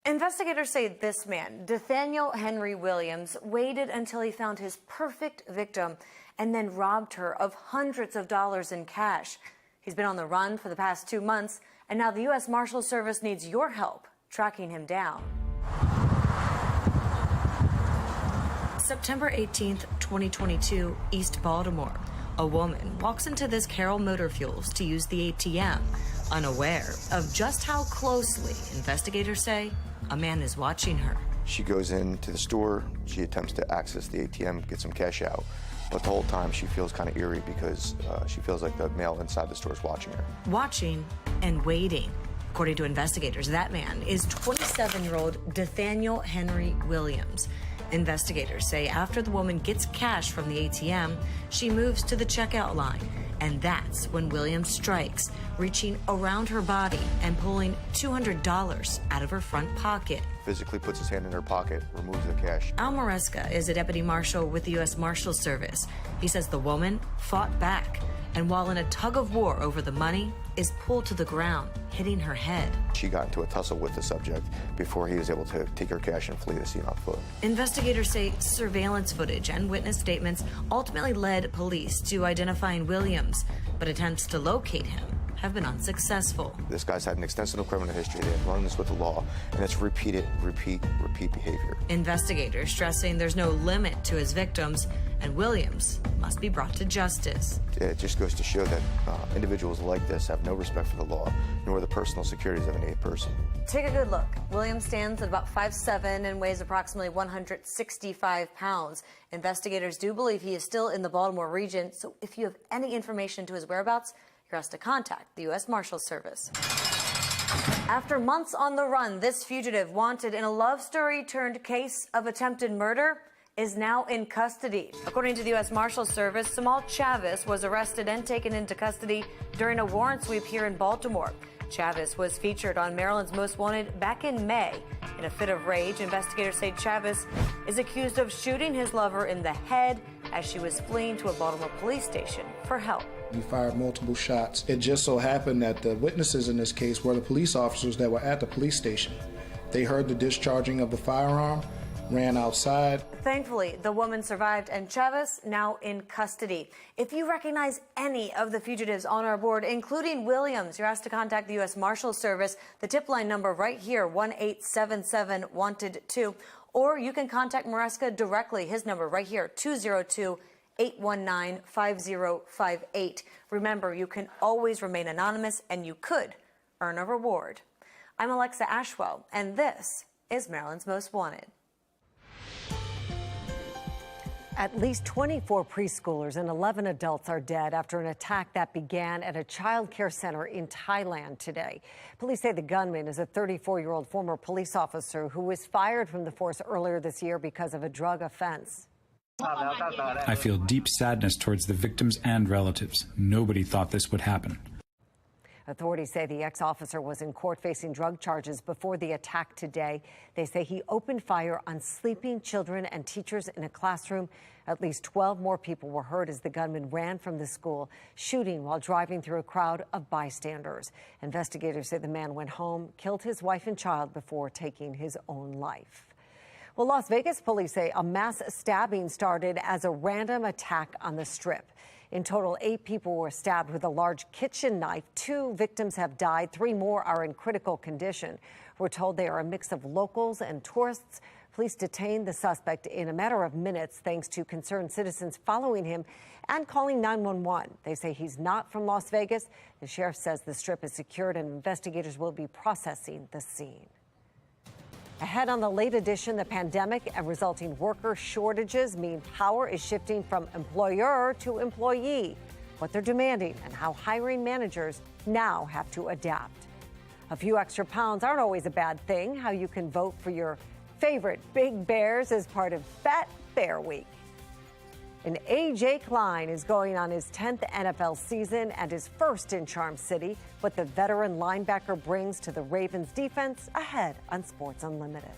S7: Investigators say this man, Nathaniel Henry Williams, waited until he found his perfect victim and then robbed her of hundreds of dollars in cash. He's been on the run for the past 2 months, and now the U.S. Marshals Service needs your help tracking him down. September 18th, 2022, East Baltimore. A woman walks into this Carroll Motor Fuels to use the ATM, unaware of just how closely investigators say a man is watching her.
S13: She goes into the store, she attempts to access the ATM, get some cash out, but the whole time she feels kind of eerie because she feels like the male inside the store is watching her.
S7: Watching and waiting. According to investigators, that man is 27-year-old Nathaniel Henry Williams. Investigators say after the woman gets cash from the ATM, she moves to the checkout line. And that's when Williams strikes, reaching around her body and pulling $200 out of her front pocket.
S13: Physically puts his hand in her pocket, removes the cash.
S7: Al Maresca is a deputy marshal with the U.S. Marshals Service. He says the woman fought back, and while in a tug of war over the money, is pulled to the ground, hitting her head.
S13: She got into a tussle with the subject before he was able to take her cash and flee the scene on foot.
S7: Investigators say surveillance footage and witness statements ultimately led police to identifying Williams, but attempts to locate him have been unsuccessful.
S13: This guy's had an extensive criminal history. They have run this with the law, and it's repeat behavior.
S7: Investigators stressing there's no limit to his victims, and Williams must be brought to justice.
S13: It just goes to show that individuals like this have no respect for the law, nor the personal securities of an innate person.
S7: Take a good look. Williams stands at about 5'7" and weighs approximately 165 pounds. Investigators do believe he is still in the Baltimore region, so if you have any information to his whereabouts, you're asked to contact the U.S. Marshals Service. After months on the run, this fugitive wanted in a love story turned case of attempted murder is now in custody. According to the U.S. Marshals Service, Samal Chavez was arrested and taken into custody during a warrant sweep here in Baltimore. Chavez was featured on Maryland's Most Wanted back in May. In a fit of rage, investigators say Chavez is accused of shooting his lover in the head as she was fleeing to a Baltimore police station for help.
S14: He fired multiple shots. It just so happened that the witnesses in this case were the police officers that were at the police station. They heard the discharging of the firearm, ran outside.
S7: Thankfully, the woman survived and Chavez now in custody. If you recognize any of the fugitives on our board, including Williams, you're asked to contact the U.S. Marshals Service. The tip line number right here, 1-877-WANTED-2. Or you can contact Maresca directly. His number right here, 202-819-5058. Remember, you can always remain anonymous and you could earn a reward. I'm Alexa Ashwell, and this is Maryland's Most Wanted.
S1: At least 24 preschoolers and 11 adults are dead after an attack that began at a child care center in Thailand today. Police say the gunman is a 34-year-old former police officer who was fired from the force earlier this year because of a drug offense.
S16: I feel deep sadness towards the victims and relatives. Nobody thought this would happen.
S1: Authorities say the ex-officer was in court facing drug charges before the attack today. They say he opened fire on sleeping children and teachers in a classroom. At least 12 more people were hurt as the gunman ran from the school, shooting while driving through a crowd of bystanders. Investigators say the man went home, killed his wife and child before taking his own life. Well, Las Vegas police say a mass stabbing started as a random attack on the Strip. In total, 8 people were stabbed with a large kitchen knife. 2 victims have died. 3 more are in critical condition. We're told they are a mix of locals and tourists. Police detained the suspect in a matter of minutes thanks to concerned citizens following him and calling 911. They say he's not from Las Vegas. The sheriff says the Strip is secured and investigators will be processing the scene. Ahead on the late edition, the pandemic and resulting worker shortages mean power is shifting from employer to employee, what they're demanding and how hiring managers now have to adapt. A few extra pounds aren't always a bad thing. How you can vote for your favorite Big Bears as part of Fat Bear Week. And A.J. Klein is going on his 10th NFL season and his first in Charm City. What the veteran linebacker brings to the Ravens defense ahead on Sports Unlimited.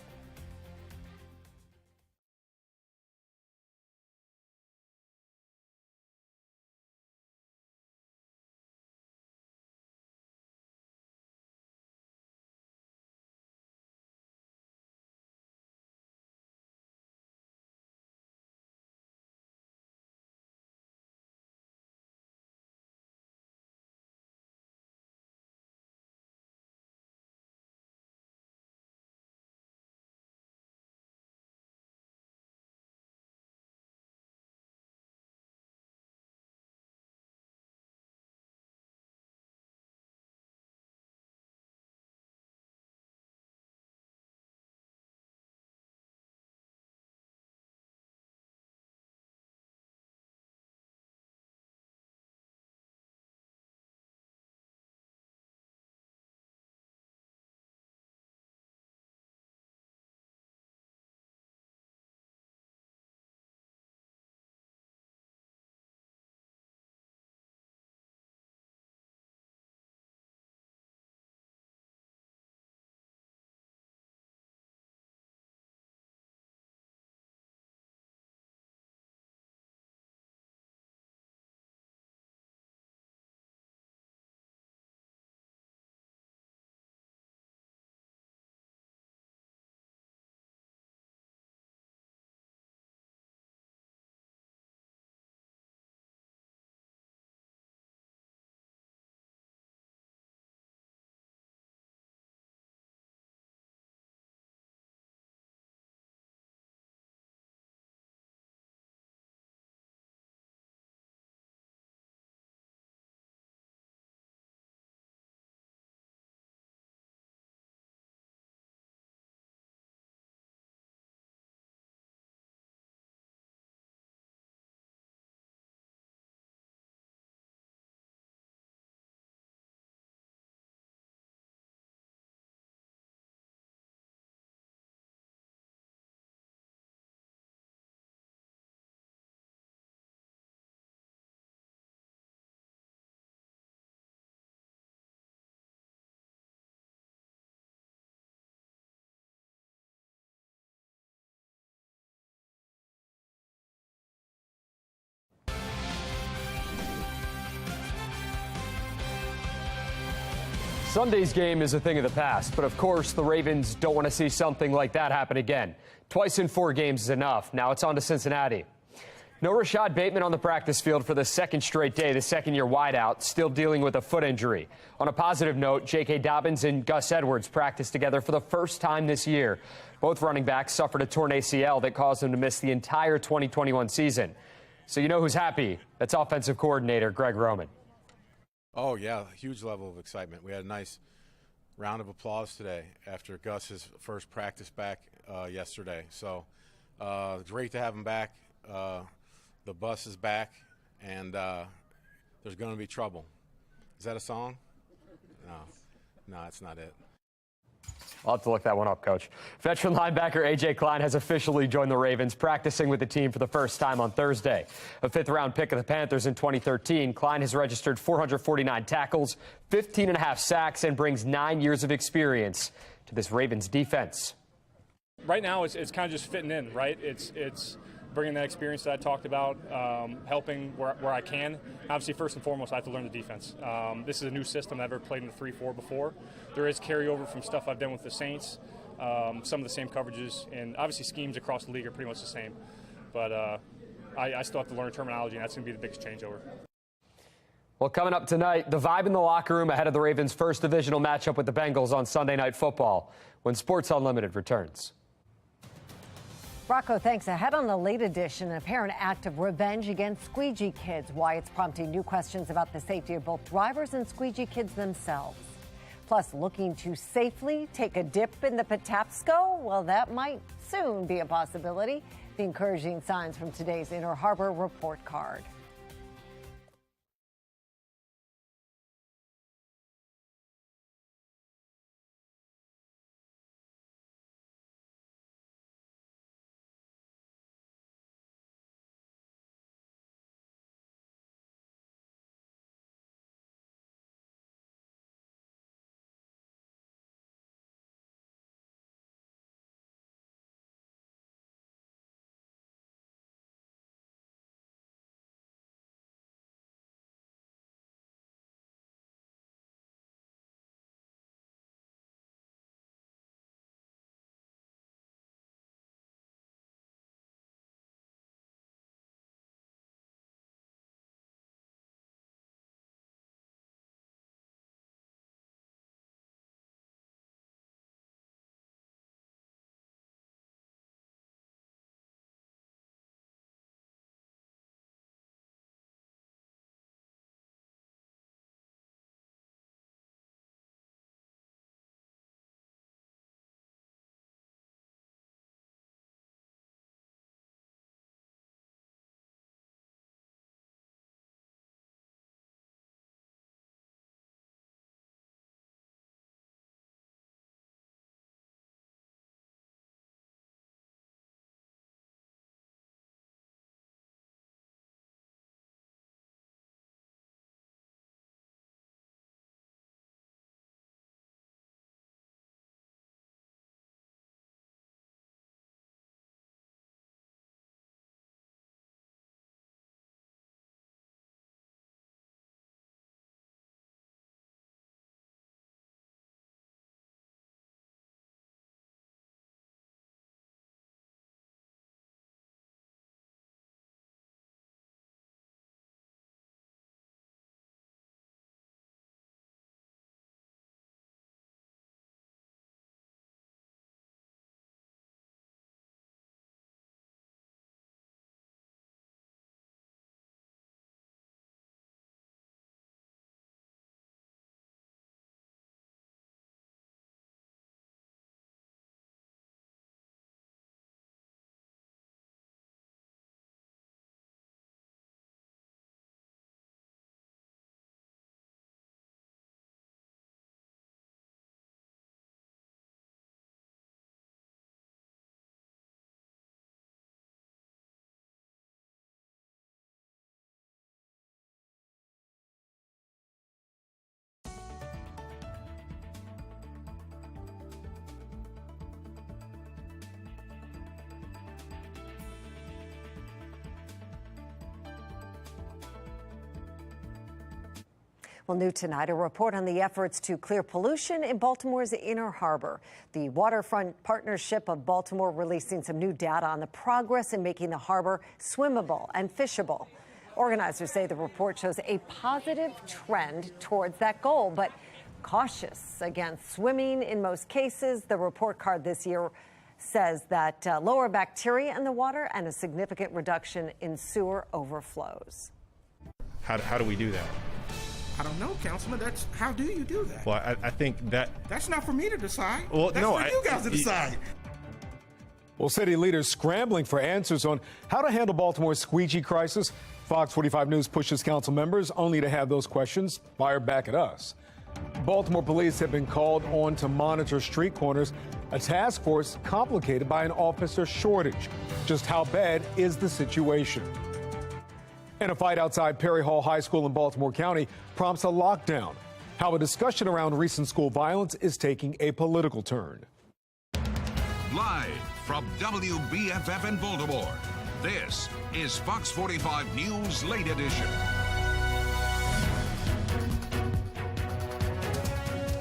S17: Sunday's game is a thing of the past, but of course the Ravens don't want to see something like that happen again. Twice in 4 games is enough. Now it's on to Cincinnati. No Rashad Bateman on the practice field for the second straight day. The second-year wideout still dealing with a foot injury. On a positive note, J.K. Dobbins and Gus Edwards practiced together for the first time this year. Both running backs suffered a torn ACL that caused them to miss the entire 2021 season. So you know who's happy? That's offensive coordinator Greg Roman.
S18: Oh, yeah, huge level of excitement. We had a nice round of applause today after Gus's first practice back yesterday. So great to have him back. The bus is back, and there's going to be trouble. Is that a song? No, that's not it.
S17: I'll have to look that one up, Coach. Veteran linebacker A.J. Klein has officially joined the Ravens, practicing with the team for the first time on Thursday. A 5th-round pick of the Panthers in 2013, Klein has registered 449 tackles, 15.5 sacks, and brings 9 years of experience to this Ravens defense.
S19: Right now, it's kind of just fitting in, right? It's bringing that experience that I talked about, helping where I can. Obviously, first and foremost, I have to learn the defense. This is a new system. I've never played in the 3-4 before. There is carryover from stuff I've done with the Saints, some of the same coverages, and obviously schemes across the league are pretty much the same. But I still have to learn terminology, and that's going to be the biggest changeover.
S17: Well, coming up tonight, the vibe in the locker room ahead of the Ravens' first divisional matchup with the Bengals on Sunday Night Football when Sports Unlimited returns.
S1: Rocco, thanks. Ahead on the late edition, an apparent act of revenge against squeegee kids. Why it's prompting new questions about the safety of both drivers and squeegee kids themselves. Plus, looking to safely take a dip in the Patapsco? Well, that might soon be a possibility. The encouraging signs from today's Inner Harbor report card. Well, new tonight, a report on the efforts to clear pollution in Baltimore's Inner Harbor. The Waterfront Partnership of Baltimore releasing some new data on the progress in making the harbor swimmable and fishable. Organizers say the report shows a positive trend towards that goal, but cautious against swimming in most cases. The report card this year says that lower bacteria in the water and a significant reduction in sewer overflows.
S20: How do we do that?
S22: I don't know, Councilman. How do you do that?
S20: Well, I think
S22: that's not for me to decide.
S20: Well,
S22: that's for you guys to decide.
S3: Well, city leaders scrambling for answers on how to handle Baltimore's squeegee crisis. Fox 45 News pushes council members only to have those questions fired back at us. Baltimore police have been called on to monitor street corners, a task force complicated by an officer shortage. Just how bad is the situation? And a fight outside Perry Hall High School in Baltimore County prompts a lockdown. How a discussion around recent school violence is taking a political turn.
S23: Live from WBFF in Baltimore, this is Fox 45 News Late Edition.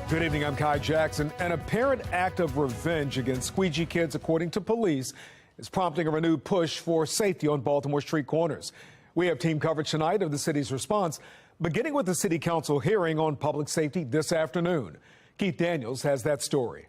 S3: Good evening, I'm Kai Jackson. An apparent act of revenge against squeegee kids, according to police, is prompting a renewed push for safety on Baltimore street corners. We have team coverage tonight of the city's response, beginning with the city council hearing on public safety this afternoon. Keith Daniels has that story.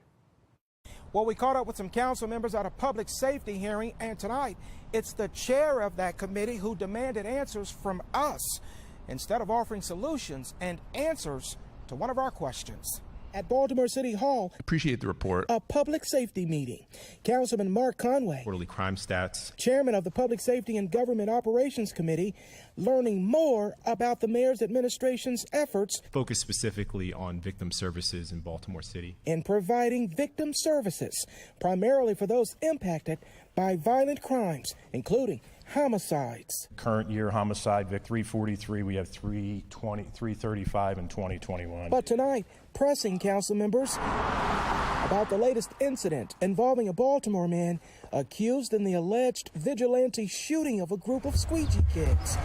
S22: Well, we caught up with some council members at a public safety hearing, and tonight it's the chair of that committee who demanded answers from us instead of offering solutions and answers to one of our questions. At Baltimore City Hall,
S24: appreciate the report.
S22: A public safety meeting. Councilman Mark Conway,
S24: quarterly crime stats,
S22: chairman of the Public Safety and Government Operations Committee, learning more about the mayor's administration's efforts,
S24: focus specifically on victim services in Baltimore City,
S22: in providing victim services, primarily for those impacted by violent crimes, including homicides.
S24: Current year homicide, Vic 343, we have 320, 335 in 2021.
S22: But tonight, pressing council members about the latest incident involving a Baltimore man accused in the alleged vigilante shooting of a group of squeegee kids.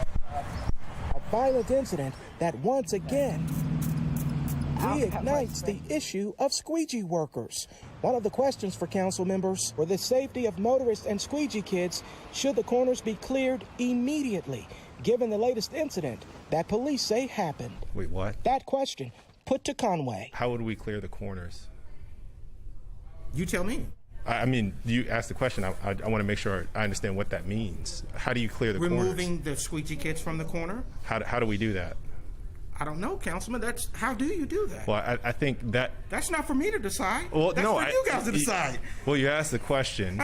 S22: A violent incident that once again reignites the issue of squeegee workers. One of the questions for council members for the safety of motorists and squeegee kids, should the corners be cleared immediately, given the latest incident that police say happened?
S24: Wait, what?
S22: That question put to Conway.
S24: How would we clear the corners?
S22: You tell me.
S24: I mean, you asked the question. I want to make sure I understand what that means. How do you clear the corners?
S22: Removing the squeegee kids from the corner?
S24: How do we do that?
S22: I don't know, Councilman. How do you do that?
S24: Well, I think
S22: that's not for me to decide.
S24: Well,
S22: that's for you guys to decide.
S24: Well, you asked the question,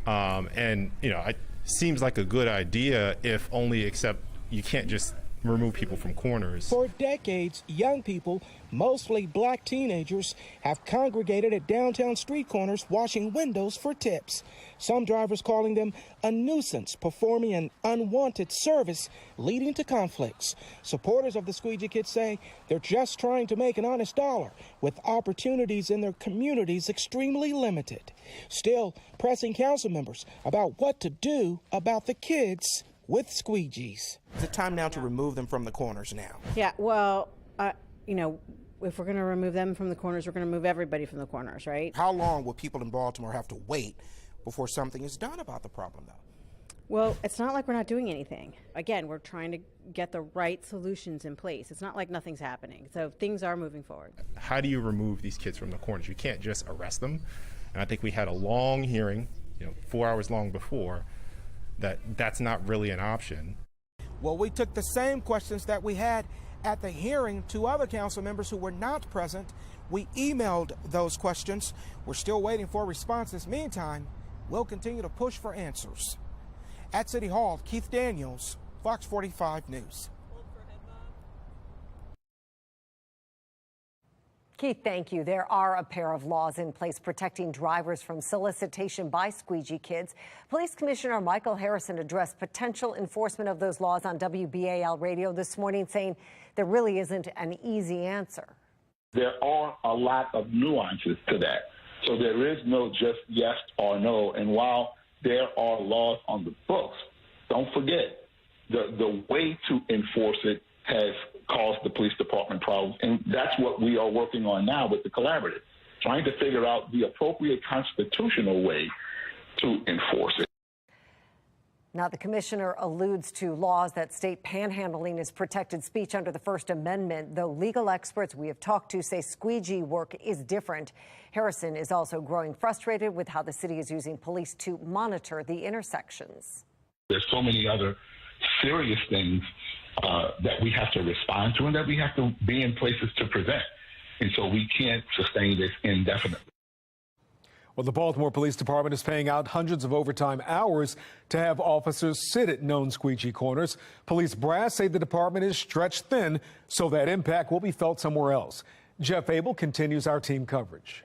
S24: and it seems like a good idea, if only except you can't just remove people from corners.
S22: For decades, young people, mostly black teenagers, have congregated at downtown street corners washing windows for tips. Some drivers calling them a nuisance, performing an unwanted service, leading to conflicts. Supporters of the squeegee kids say they're just trying to make an honest dollar, with opportunities in their communities extremely limited. Still, pressing council members about what to do about the kids with squeegees. It's time now to remove them from the corners now.
S25: Yeah, well, if we're going to remove them from the corners, we're going to remove everybody from the corners, right?
S22: How long will people in Baltimore have to wait before something is done about the problem, though?
S25: Well, it's not like we're not doing anything. Again, we're trying to get the right solutions in place. It's not like nothing's happening. So things are moving forward.
S24: How do you remove these kids from the corners? You can't just arrest them. And I think we had a long hearing, 4 hours long before, that's not really an option.
S22: Well, we took the same questions that we had at the hearing to other council members who were not present. We emailed those questions. We're still waiting for responses. Meantime, we'll continue to push for answers. At City Hall, Keith Daniels, Fox 45 News.
S1: Keith, thank you. There are a pair of laws in place protecting drivers from solicitation by squeegee kids. Police Commissioner Michael Harrison addressed potential enforcement of those laws on WBAL radio this morning, saying there really isn't an easy answer.
S26: There are a lot of nuances to that. So there is no just yes or no. And while there are laws on the books, don't forget the way to enforce it has cause the police department problems. And that's what we are working on now with the collaborative, trying to figure out the appropriate constitutional way to enforce it.
S1: Now, the commissioner alludes to laws that state panhandling is protected speech under the First Amendment, though legal experts we have talked to say squeegee work is different. Harrison is also growing frustrated with how the city is using police to monitor the intersections.
S26: There's so many other serious things that we have to respond to and that we have to be in places to prevent. And so we can't sustain this indefinitely.
S3: Well, the Baltimore Police Department is paying out hundreds of overtime hours to have officers sit at known squeegee corners. Police brass say the department is stretched thin, so that impact will be felt somewhere else. Jeff Abel continues our team coverage.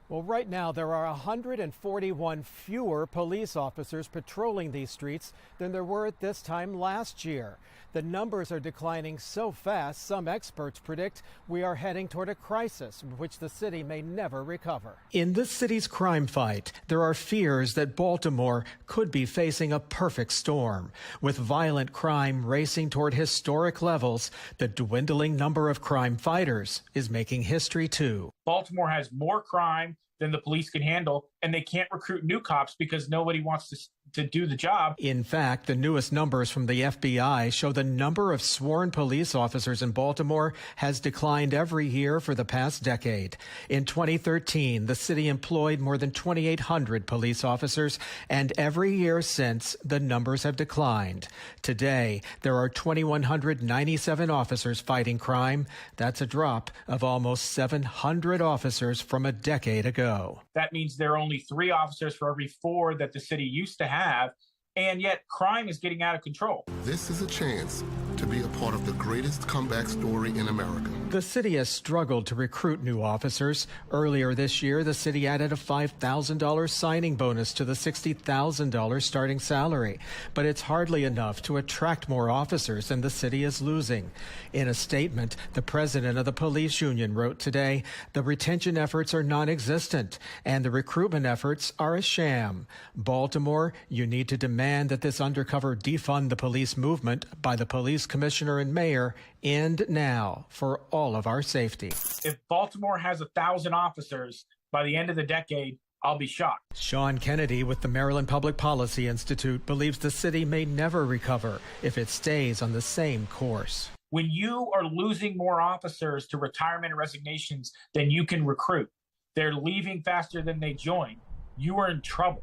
S2: Well, right now there are 141 fewer police officers patrolling these streets than there were at this time last year. The numbers are declining so fast, some experts predict we are heading toward a crisis from which the city may never recover. In this city's crime fight, there are fears that Baltimore could be facing a perfect storm. With violent crime racing toward historic levels, the dwindling number of crime fighters is making history too.
S4: Baltimore has more crime than the police can handle, and they can't recruit new cops because nobody wants to do the job.
S2: In fact, the newest numbers from the FBI show the number of sworn police officers in Baltimore has declined every year for the past decade. In 2013, the city employed more than 2,800 police officers, and every year since, the numbers have declined. Today, there are 2,197 officers fighting crime. That's a drop of almost 700 officers from a decade ago.
S4: That means there are only 3 officers for every 4 that the city used to have, and yet crime is getting out of control.
S5: This is a chance to be a part of the greatest comeback story in America.
S2: The city has struggled to recruit new officers. Earlier this year, the city added a $5,000 signing bonus to the $60,000 starting salary. But it's hardly enough to attract more officers than the city is losing. In a statement, the president of the police union wrote today, the retention efforts are non-existent and the recruitment efforts are a sham. Baltimore, you need to demand that this undercover defund the police movement by the police commissioner and mayor end now for all of our safety.
S4: If Baltimore has 1,000 officers by the end of the decade, I'll be shocked.
S2: Sean Kennedy with the Maryland Public Policy Institute believes the city may never recover if it stays on the same course.
S4: When you are losing more officers to retirement and resignations than you can recruit, they're leaving faster than they join, you are in trouble.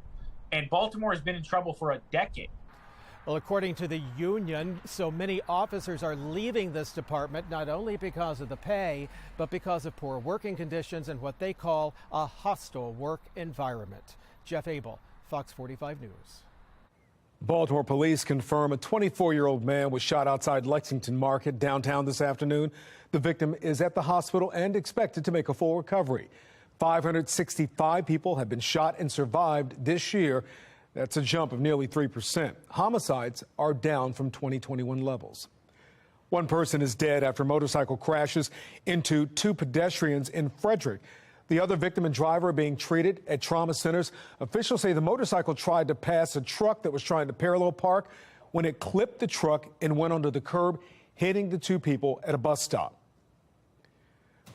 S4: And Baltimore has been in trouble for a decade.
S2: Well, according to the union, so many officers are leaving this department not only because of the pay, but because of poor working conditions and what they call a hostile work environment. Jeff Abel, Fox 45 News.
S3: Baltimore police confirm a 24-year-old man was shot outside Lexington Market downtown this afternoon. The victim is at the hospital and expected to make a full recovery. 565 people have been shot and survived this year. That's a jump of nearly 3%. Homicides are down from 2021 levels. One person is dead after motorcycle crashes into 2 pedestrians in Frederick. The other victim and driver are being treated at trauma centers. Officials say the motorcycle tried to pass a truck that was trying to parallel park when it clipped the truck and went onto the curb, hitting the 2 people at a bus stop.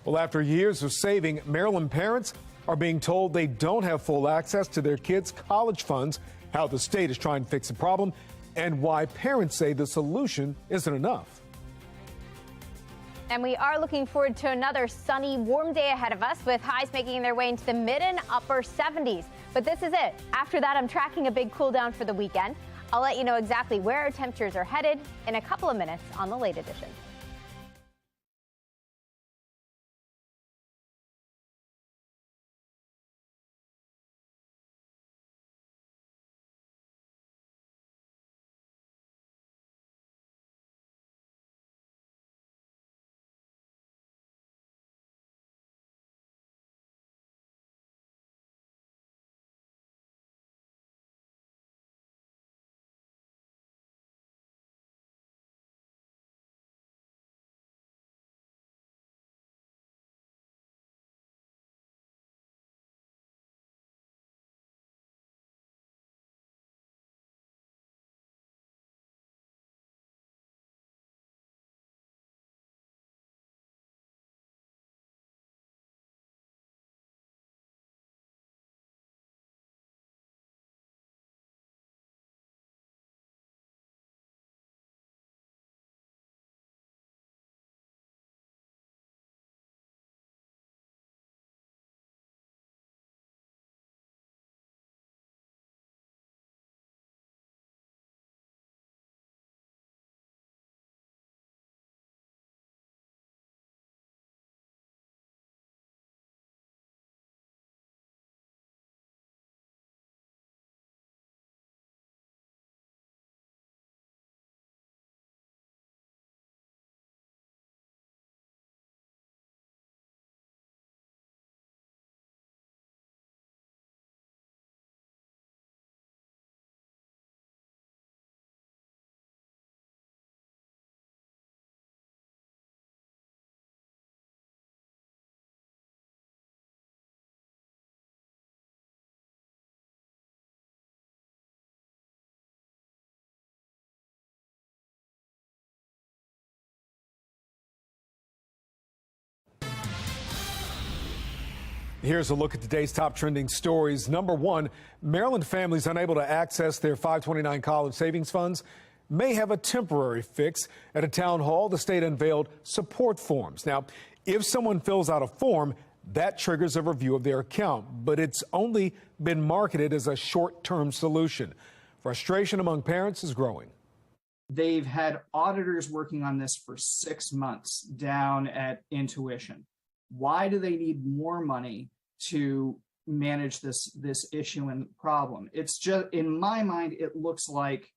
S3: Well, after years of saving, Maryland parents are being told they don't have full access to their kids' college funds, how the state is trying to fix the problem, and why parents say the solution isn't enough.
S15: And we are looking forward to another sunny, warm day ahead of us with highs making their way into the mid and upper 70s. But this is it. After that, I'm tracking a big cool down for the weekend. I'll let you know exactly where our temperatures are headed in a couple of minutes on the Late Edition.
S3: Here's a look at today's top trending stories. Number one, Maryland families unable to access their 529 college savings funds may have a temporary fix. At a town hall, the state unveiled support forms. Now, if someone fills out a form, that triggers a review of their account, but it's only been marketed as a short-term solution. Frustration among parents is growing.
S6: They've had auditors working on this for 6 months down at Intuition. Why do they need more money to manage this issue and problem? It's just, in my mind, it looks like,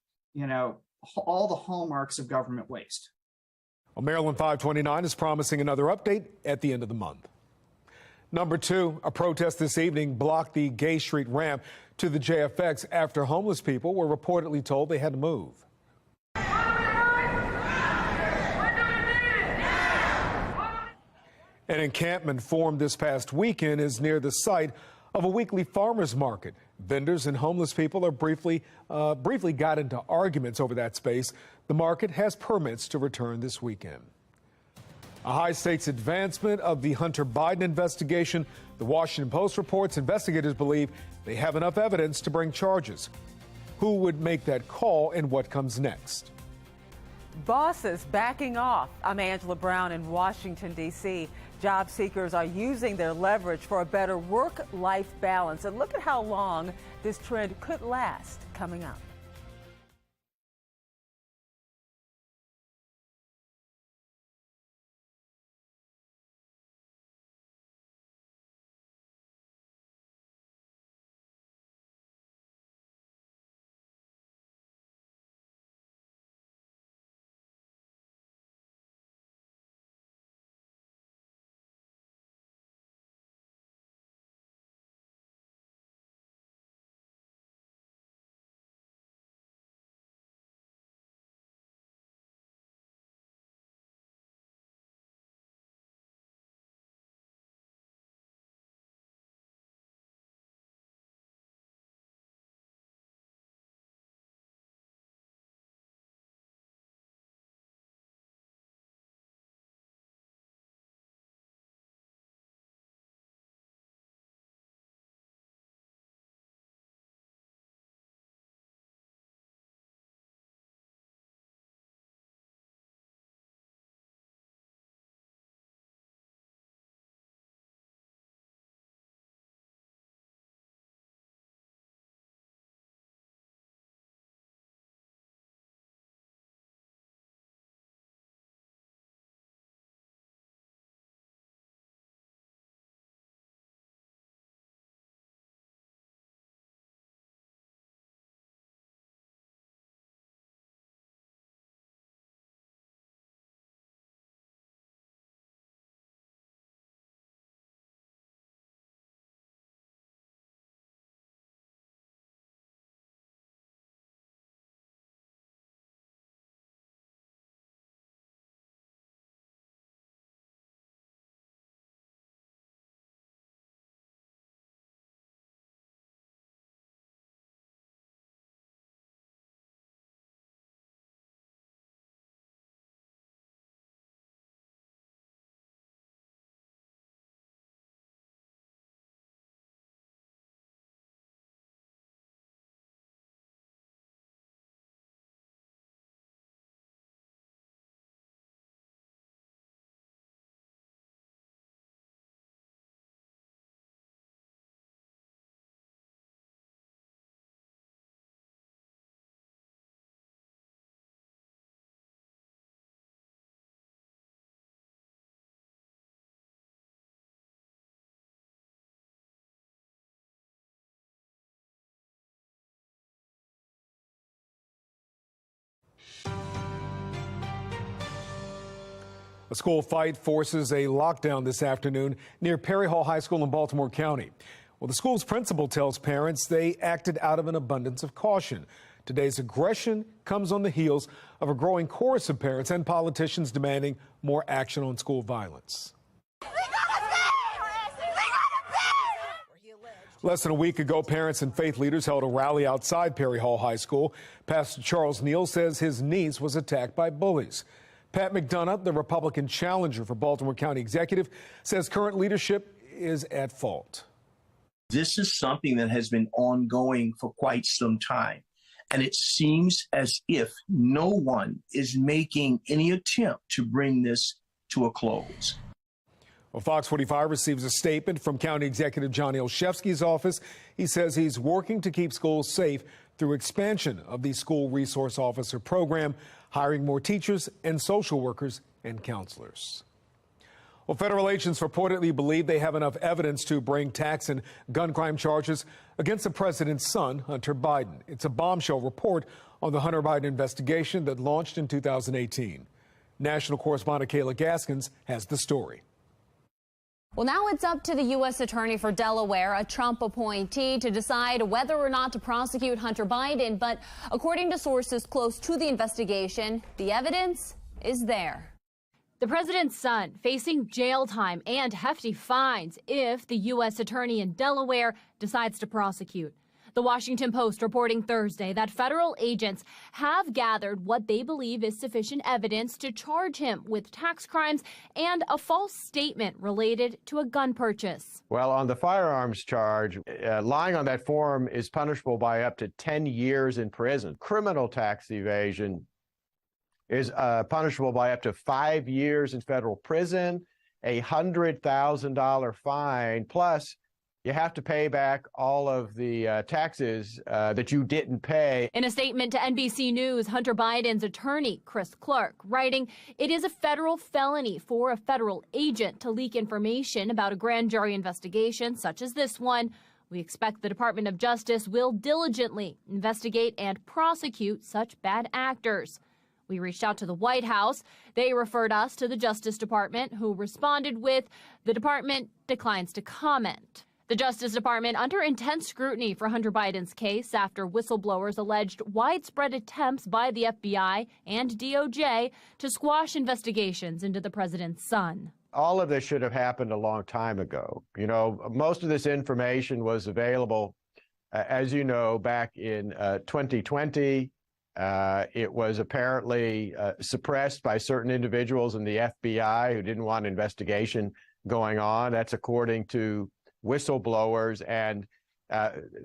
S6: all the hallmarks of government waste.
S3: Well, Maryland 529 is promising another update at the end of the month. Number two, a protest this evening blocked the Gay Street ramp to the JFX after homeless people were reportedly told they had to move. An encampment formed this past weekend is near the site of a weekly farmers market. Vendors and homeless people are briefly got into arguments over that space. The market has permits to return this weekend. A high-stakes advancement of the Hunter Biden investigation. The Washington Post reports investigators believe they have enough evidence to bring charges. Who would make that call and what comes next?
S8: Bosses backing off. I'm Angela Brown in Washington, D.C. Job seekers are using their leverage for a better work-life balance. And look at how long this trend could last coming up.
S3: A school fight forces a lockdown this afternoon near Perry Hall High School in Baltimore County. Well, the school's principal tells parents they acted out of an abundance of caution. Today's aggression comes on the heels of a growing chorus of parents and politicians demanding more action on school violence. Less than a week ago, parents and faith leaders held a rally outside Perry Hall High School. Pastor Charles Neal says his niece was attacked by bullies. Pat McDonough, the Republican challenger for Baltimore County Executive, says current leadership is at fault.
S9: This is something that has been ongoing for quite some time. And it seems as if no one is making any attempt to bring this to a close.
S3: Well, Fox 45 receives a statement from County Executive John Olszewski's office. He says he's working to keep schools safe through expansion of the school resource officer program, hiring more teachers and social workers and counselors. Well, federal agents reportedly believe they have enough evidence to bring tax and gun crime charges against the president's son, Hunter Biden. It's a bombshell report on the Hunter Biden investigation that launched in 2018. National correspondent Kayla Gaskins has the story.
S10: Well, now it's up to the U.S. Attorney for Delaware, a Trump appointee, to decide whether or not to prosecute Hunter Biden. But according to sources close to the investigation, the evidence is there.
S11: The president's son facing jail time and hefty fines if the U.S. Attorney in Delaware decides to prosecute. The Washington Post reporting Thursday that federal agents have gathered what they believe is sufficient evidence to charge him with tax crimes and a false statement related to a gun purchase.
S12: Well, on the firearms charge, lying on that form is punishable by up to 10 years in prison. Criminal tax evasion is punishable by up to 5 years in federal prison, a $100,000 fine, plus you have to pay back all of the taxes that you didn't pay.
S11: In a statement to NBC News, Hunter Biden's attorney, Chris Clark, writing, "It is a federal felony for a federal agent to leak information about a grand jury investigation such as this one. We expect the Department of Justice will diligently investigate and prosecute such bad actors." We reached out to the White House. They referred us to the Justice Department, who responded with, "The department declines to comment." The Justice Department under intense scrutiny for Hunter Biden's case after whistleblowers alleged widespread attempts by the FBI and DOJ to squash investigations into the president's son.
S12: All of this should have happened a long time ago. You know, most of this information was available, as you know, back in 2020. It was apparently suppressed by certain individuals in the FBI who didn't want an investigation going on. That's according to whistleblowers, and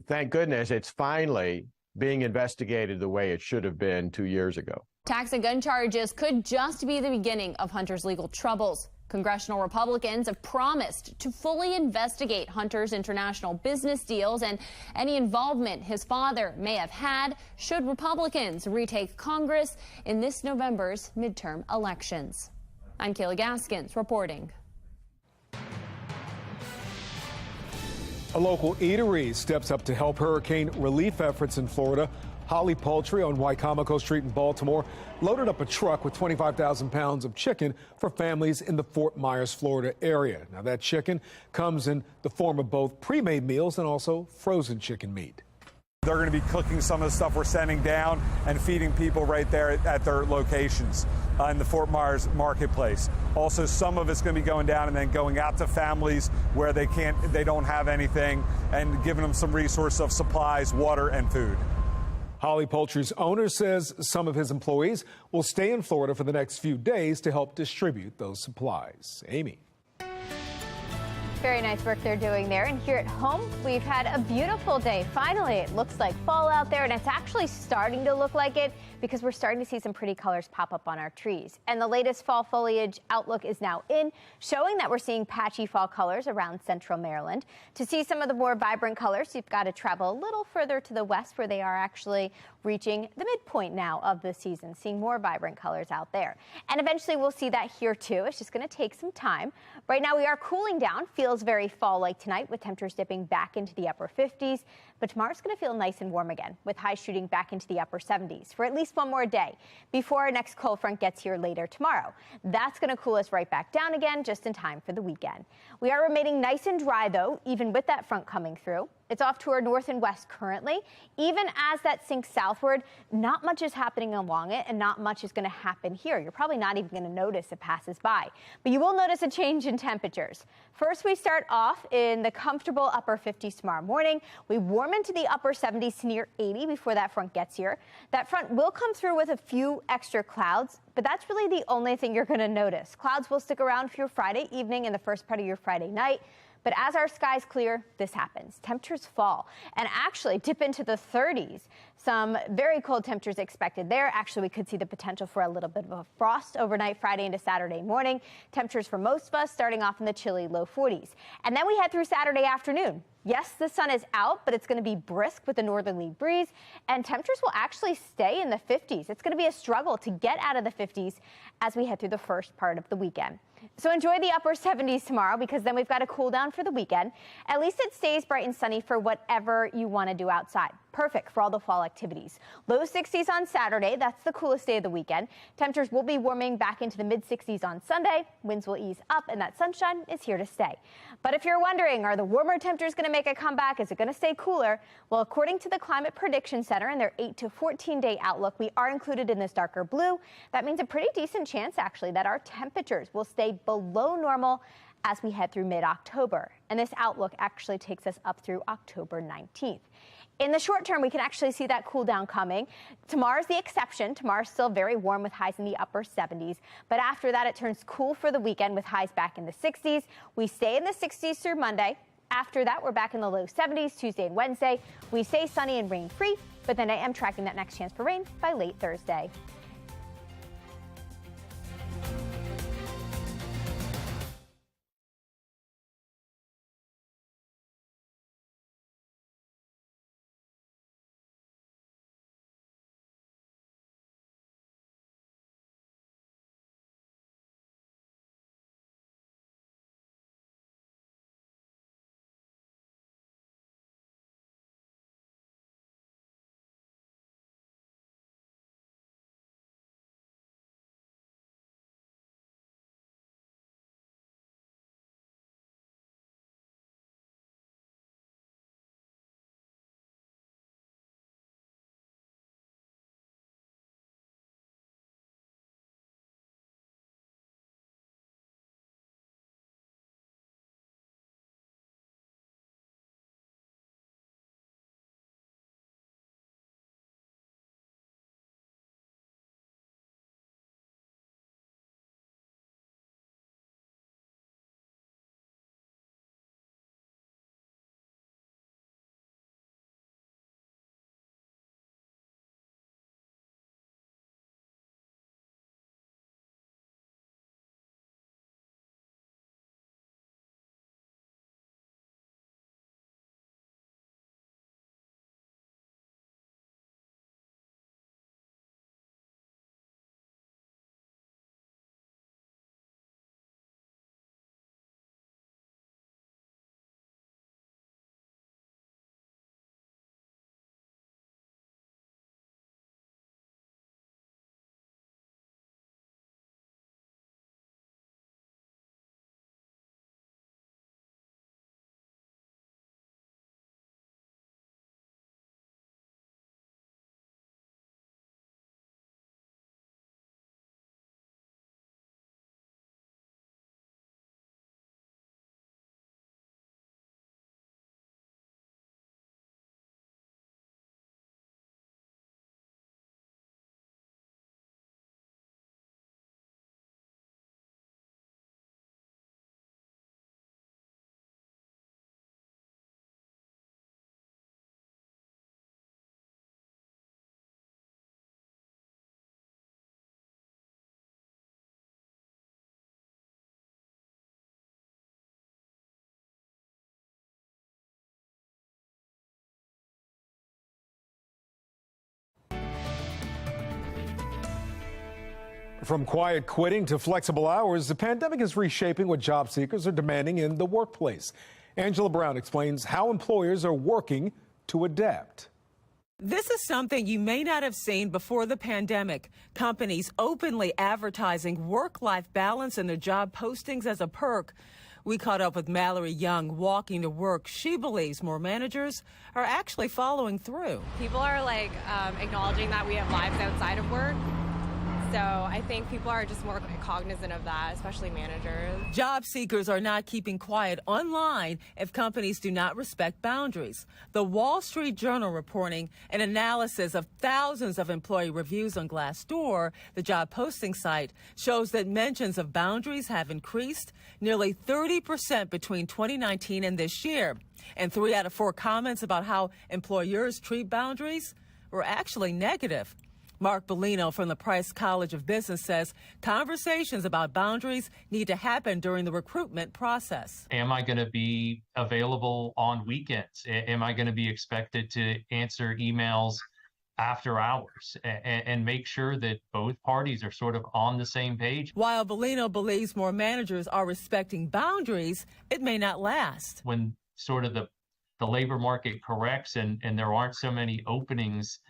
S12: thank goodness it's finally being investigated the way it should have been 2 years ago.
S10: Tax and gun charges could just be the beginning of Hunter's legal troubles. Congressional Republicans have promised to fully investigate Hunter's international business deals and any involvement his father may have had should Republicans retake Congress in this November's midterm elections. I'm Kayla Gaskins reporting.
S3: A local eatery steps up to help hurricane relief efforts in Florida. Holly Poultry on Wycomico Street in Baltimore loaded up a truck with 25,000 pounds of chicken for families in the Fort Myers, Florida area. Now, that chicken comes in the form of both pre-made meals and also frozen chicken meat.
S13: They're going to be cooking some of the stuff we're sending down and feeding people right there at their locations in the Fort Myers marketplace. Also, some of it's going to be going down and then going out to families where they don't have anything, and giving them some resource of supplies, water, and food.
S3: Holly Poultry's owner says some of his employees will stay in Florida for the next few days to help distribute those supplies. Amy.
S15: Very nice work they're doing there. And here at home, we've had a beautiful day. Finally, it looks like fall out there, and it's actually starting to look like it because we're starting to see some pretty colors pop up on our trees. And the latest fall foliage outlook is now in, showing that we're seeing patchy fall colors around central Maryland. To see some of the more vibrant colors, you've got to travel a little further to the west, where they are actually reaching the midpoint now of the season, seeing more vibrant colors out there. And eventually we'll see that here too. It's just going to take some time. Right now we are cooling down. Feels very fall-like tonight with temperatures dipping back into the upper 50s. But tomorrow's going to feel nice and warm again, with highs shooting back into the upper 70s for at least one more day before our next cold front gets here later tomorrow. That's going to cool us right back down again just in time for the weekend. We are remaining nice and dry, though, even with that front coming through. It's off to our north and west currently. Even as that sinks southward, not much is happening along it, and not much is going to happen here. You're probably not even going to notice it passes by. But you will notice a change in temperatures. First, we start off in the comfortable upper 50s tomorrow morning. We warm into the upper 70s to near 80 before that front gets here. That front will come through with a few extra clouds, but that's really the only thing you're going to notice. Clouds will stick around for your Friday evening and the first part of your Friday night. But as our skies clear, this happens. Temperatures fall and actually dip into the 30s. Some very cold temperatures expected there. Actually, we could see the potential for a little bit of a frost overnight Friday into Saturday morning. Temperatures for most of us starting off in the chilly low 40s. And then we head through Saturday afternoon. Yes, the sun is out, but it's going to be brisk with a northerly breeze, and temperatures will actually stay in the 50s. It's going to be a struggle to get out of the 50s as we head through the first part of the weekend. So enjoy the upper 70s tomorrow, because then we've got a cool down for the weekend. At least it stays bright and sunny for whatever you want to do outside. Perfect for all the fall activities. Low 60s on Saturday. That's the coolest day of the weekend. Temperatures will be warming back into the mid 60s on Sunday. Winds will ease up and that sunshine is here to stay. But if you're wondering, are the warmer temperatures going to make a comeback? Is it going to stay cooler? Well, according to the Climate Prediction Center and their 8 to 14 day outlook, we are included in this darker blue. That means a pretty decent chance, actually, that our temperatures will stay below normal as we head through mid-October. And this outlook actually takes us up through October 19th. In the short term, we can actually see that cool down coming. Tomorrow's the exception. Tomorrow's still very warm with highs in the upper 70s. But after that, it turns cool for the weekend with highs back in the 60s. We stay in the 60s through Monday. After that, we're back in the low 70s Tuesday and Wednesday. We stay sunny and rain free, but then I am tracking that next chance for rain by late Thursday.
S3: From quiet quitting to flexible hours, the pandemic is reshaping what job seekers are demanding in the workplace. Angela Brown explains how employers are working to adapt.
S7: This is something you may not have seen before the pandemic. Companies openly advertising work-life balance in their job postings as a perk. We caught up with Mallory Young walking to work. She believes more managers are actually following through.
S14: People are acknowledging that we have lives outside of work. So I think people are just more cognizant of that, especially managers.
S7: Job seekers are not keeping quiet online if companies do not respect boundaries. The Wall Street Journal reporting an analysis of thousands of employee reviews on Glassdoor, the job posting site, shows that mentions of boundaries have increased nearly 30% between 2019 and this year. And 3 out of 4 comments about how employers treat boundaries were actually negative. Mark Bellino from the Price College of Business says conversations about boundaries need to happen during the recruitment process.
S16: Am I going to be available on weekends? Am I going to be expected to answer emails after hours? And make sure that both parties are sort of on the same page.
S7: While Bellino believes more managers are respecting boundaries, it may not last.
S16: When sort of the labor market corrects and there aren't so many openings,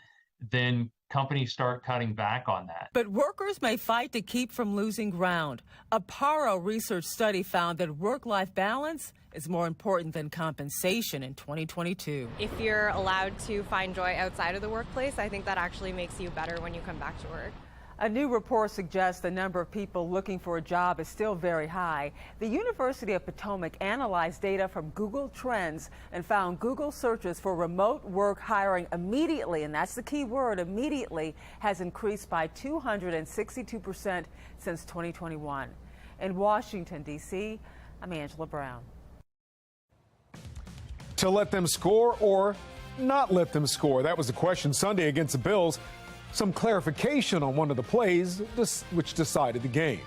S16: then companies start cutting back on that.
S7: But workers may fight to keep from losing ground. A Paro research study found that work-life balance is more important than compensation in 2022.
S14: If you're allowed to find joy outside of the workplace, I think that actually makes you better when you come back to work.
S8: A new report suggests the number of people looking for a job is still very high. The University of Potomac analyzed data from Google Trends and found Google searches for remote work hiring immediately, and that's the key word, immediately, has increased by 262% since 2021. In Washington, D.C., I'm Angela Brown.
S3: To let them score or not let them score? That was the question Sunday against the Bills. Some clarification on one of the plays which decided the game.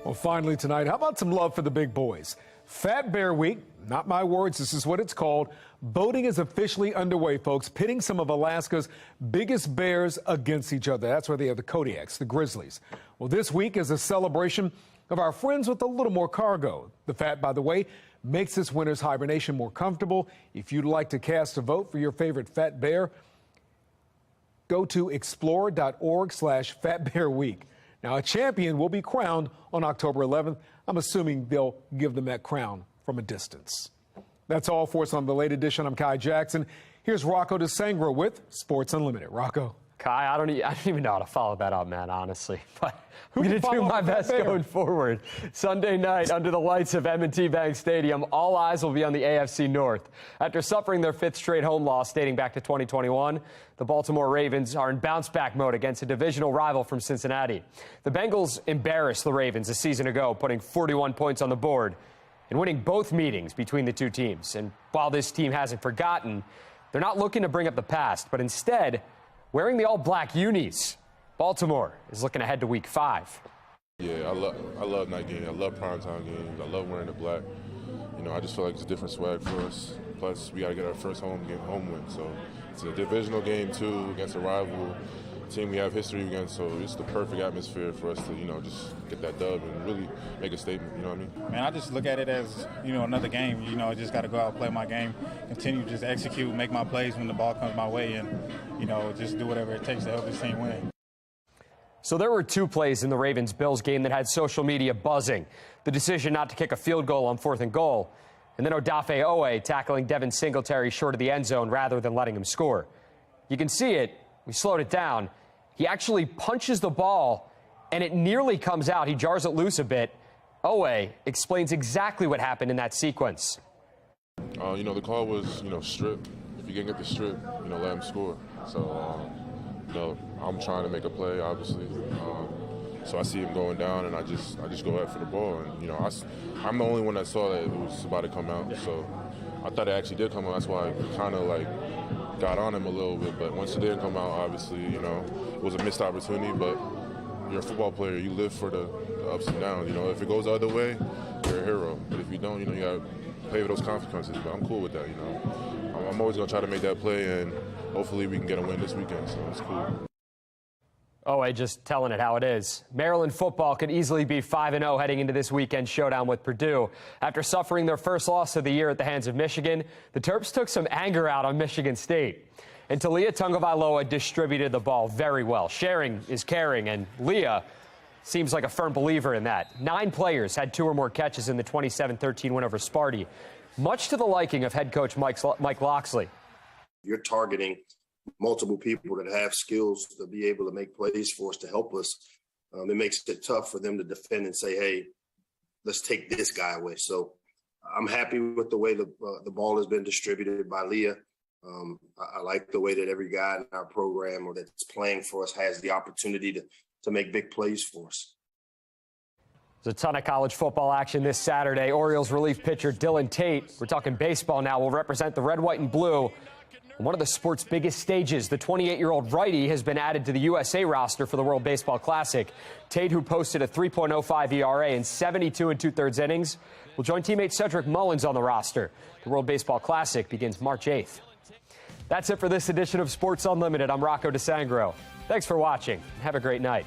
S3: Well, finally tonight, how about some love for the big boys? Fat Bear Week, not my words, this is what it's called. Boating is officially underway, folks, pitting some of Alaska's biggest bears against each other. That's where they have the Kodiaks, the Grizzlies. Well, this week is a celebration of our friends with a little more cargo. The fat, by the way, makes this winter's hibernation more comfortable. If you'd like to cast a vote for your favorite fat bear, go to explore.org/fatbearweek. Now, a champion will be crowned on October 11th. I'm assuming they'll give them that crown from a distance. That's all for us on the late edition. I'm Kai Jackson. Here's Rocco DeSangro with Sports Unlimited. Rocco.
S17: Kai, I don't even know how to follow that up, man, honestly. But I'm going to do my best going forward. Sunday night, under the lights of M&T Bank Stadium, all eyes will be on the AFC North. After suffering their 5th straight home loss dating back to 2021, the Baltimore Ravens are in bounce-back mode against a divisional rival from Cincinnati. The Bengals embarrassed the Ravens a season ago, putting 41 points on the board and winning both meetings between the two teams. And while this team hasn't forgotten, They're not looking to bring up the past, but instead wearing the all-black unis. Baltimore is looking ahead to Week 5.
S18: Yeah, I love night games. I love primetime games. I love wearing the black. You know, I just feel like it's a different swag for us. Plus, we got to get our first home win. So it's a divisional game, too, against a rival team we have history against. So it's the perfect atmosphere for us to, you know, just get that dub and really make a statement. You know what I mean?
S19: Man, I just look at it as, you know, another game. You know, I just got to go out and play my game, continue to just execute, make my plays when the ball comes my way, and, you know, just do whatever it takes to help this team win.
S17: So there were 2 plays in the Ravens-Bills game that had social media buzzing. The decision not to kick a field goal on 4th and goal, and then Odafe Owe tackling Devin Singletary short of the end zone rather than letting him score. You can see it. We slowed it down. He actually punches the ball, and it nearly comes out. He jars it loose a bit. Owe explains exactly what happened in that sequence.
S18: You know, the call was, you know, strip. If you can get the strip, you know, let him score. So, you know, I'm trying to make a play, obviously. So I see him going down, and I just go ahead for the ball. And, you know, I'm the only one that saw that it was about to come out. So I thought it actually did come out. That's why I kind of, like, got on him a little bit. But once it didn't come out, obviously, you know, it was a missed opportunity. But you're a football player. You live for the ups and downs. You know, if it goes the other way, you're a hero. But if you don't, you know, you got to pay for those consequences. But I'm cool with that, you know. I'm always going to try to make that play, and hopefully we can get a win this weekend. So it's cool.
S17: Owe just telling it how it is. Maryland football could easily be 5-0 heading into this weekend showdown with Purdue. After suffering their first loss of the year at the hands of Michigan, the Terps took some anger out on Michigan State. And Talia Tungavailoa distributed the ball very well. Sharing is caring, and Leah seems like a firm believer in that. 9 players had 2 or more catches in the 27-13 win over Sparty, much to the liking of head coach Mike Loxley.
S20: You're targeting multiple people that have skills to be able to make plays for us to help us. It makes it tough for them to defend and say, hey, let's take this guy away. So I'm happy with the way the ball has been distributed by Leah. I like the way that every guy in our program or that's playing for us has the opportunity to make big plays for us.
S17: There's a ton of college football action this Saturday. Orioles relief pitcher Dylan Tate, we're talking baseball now, will represent the red, white, and blue on one of the sport's biggest stages. The 28-year-old righty has been added to the USA roster for the World Baseball Classic. Tate, who posted a 3.05 ERA in 72 2/3 innings, will join teammate Cedric Mullins on the roster. The World Baseball Classic begins March 8th. That's it for this edition of Sports Unlimited. I'm Rocco DeSangro. Thanks for watching. Have a great night.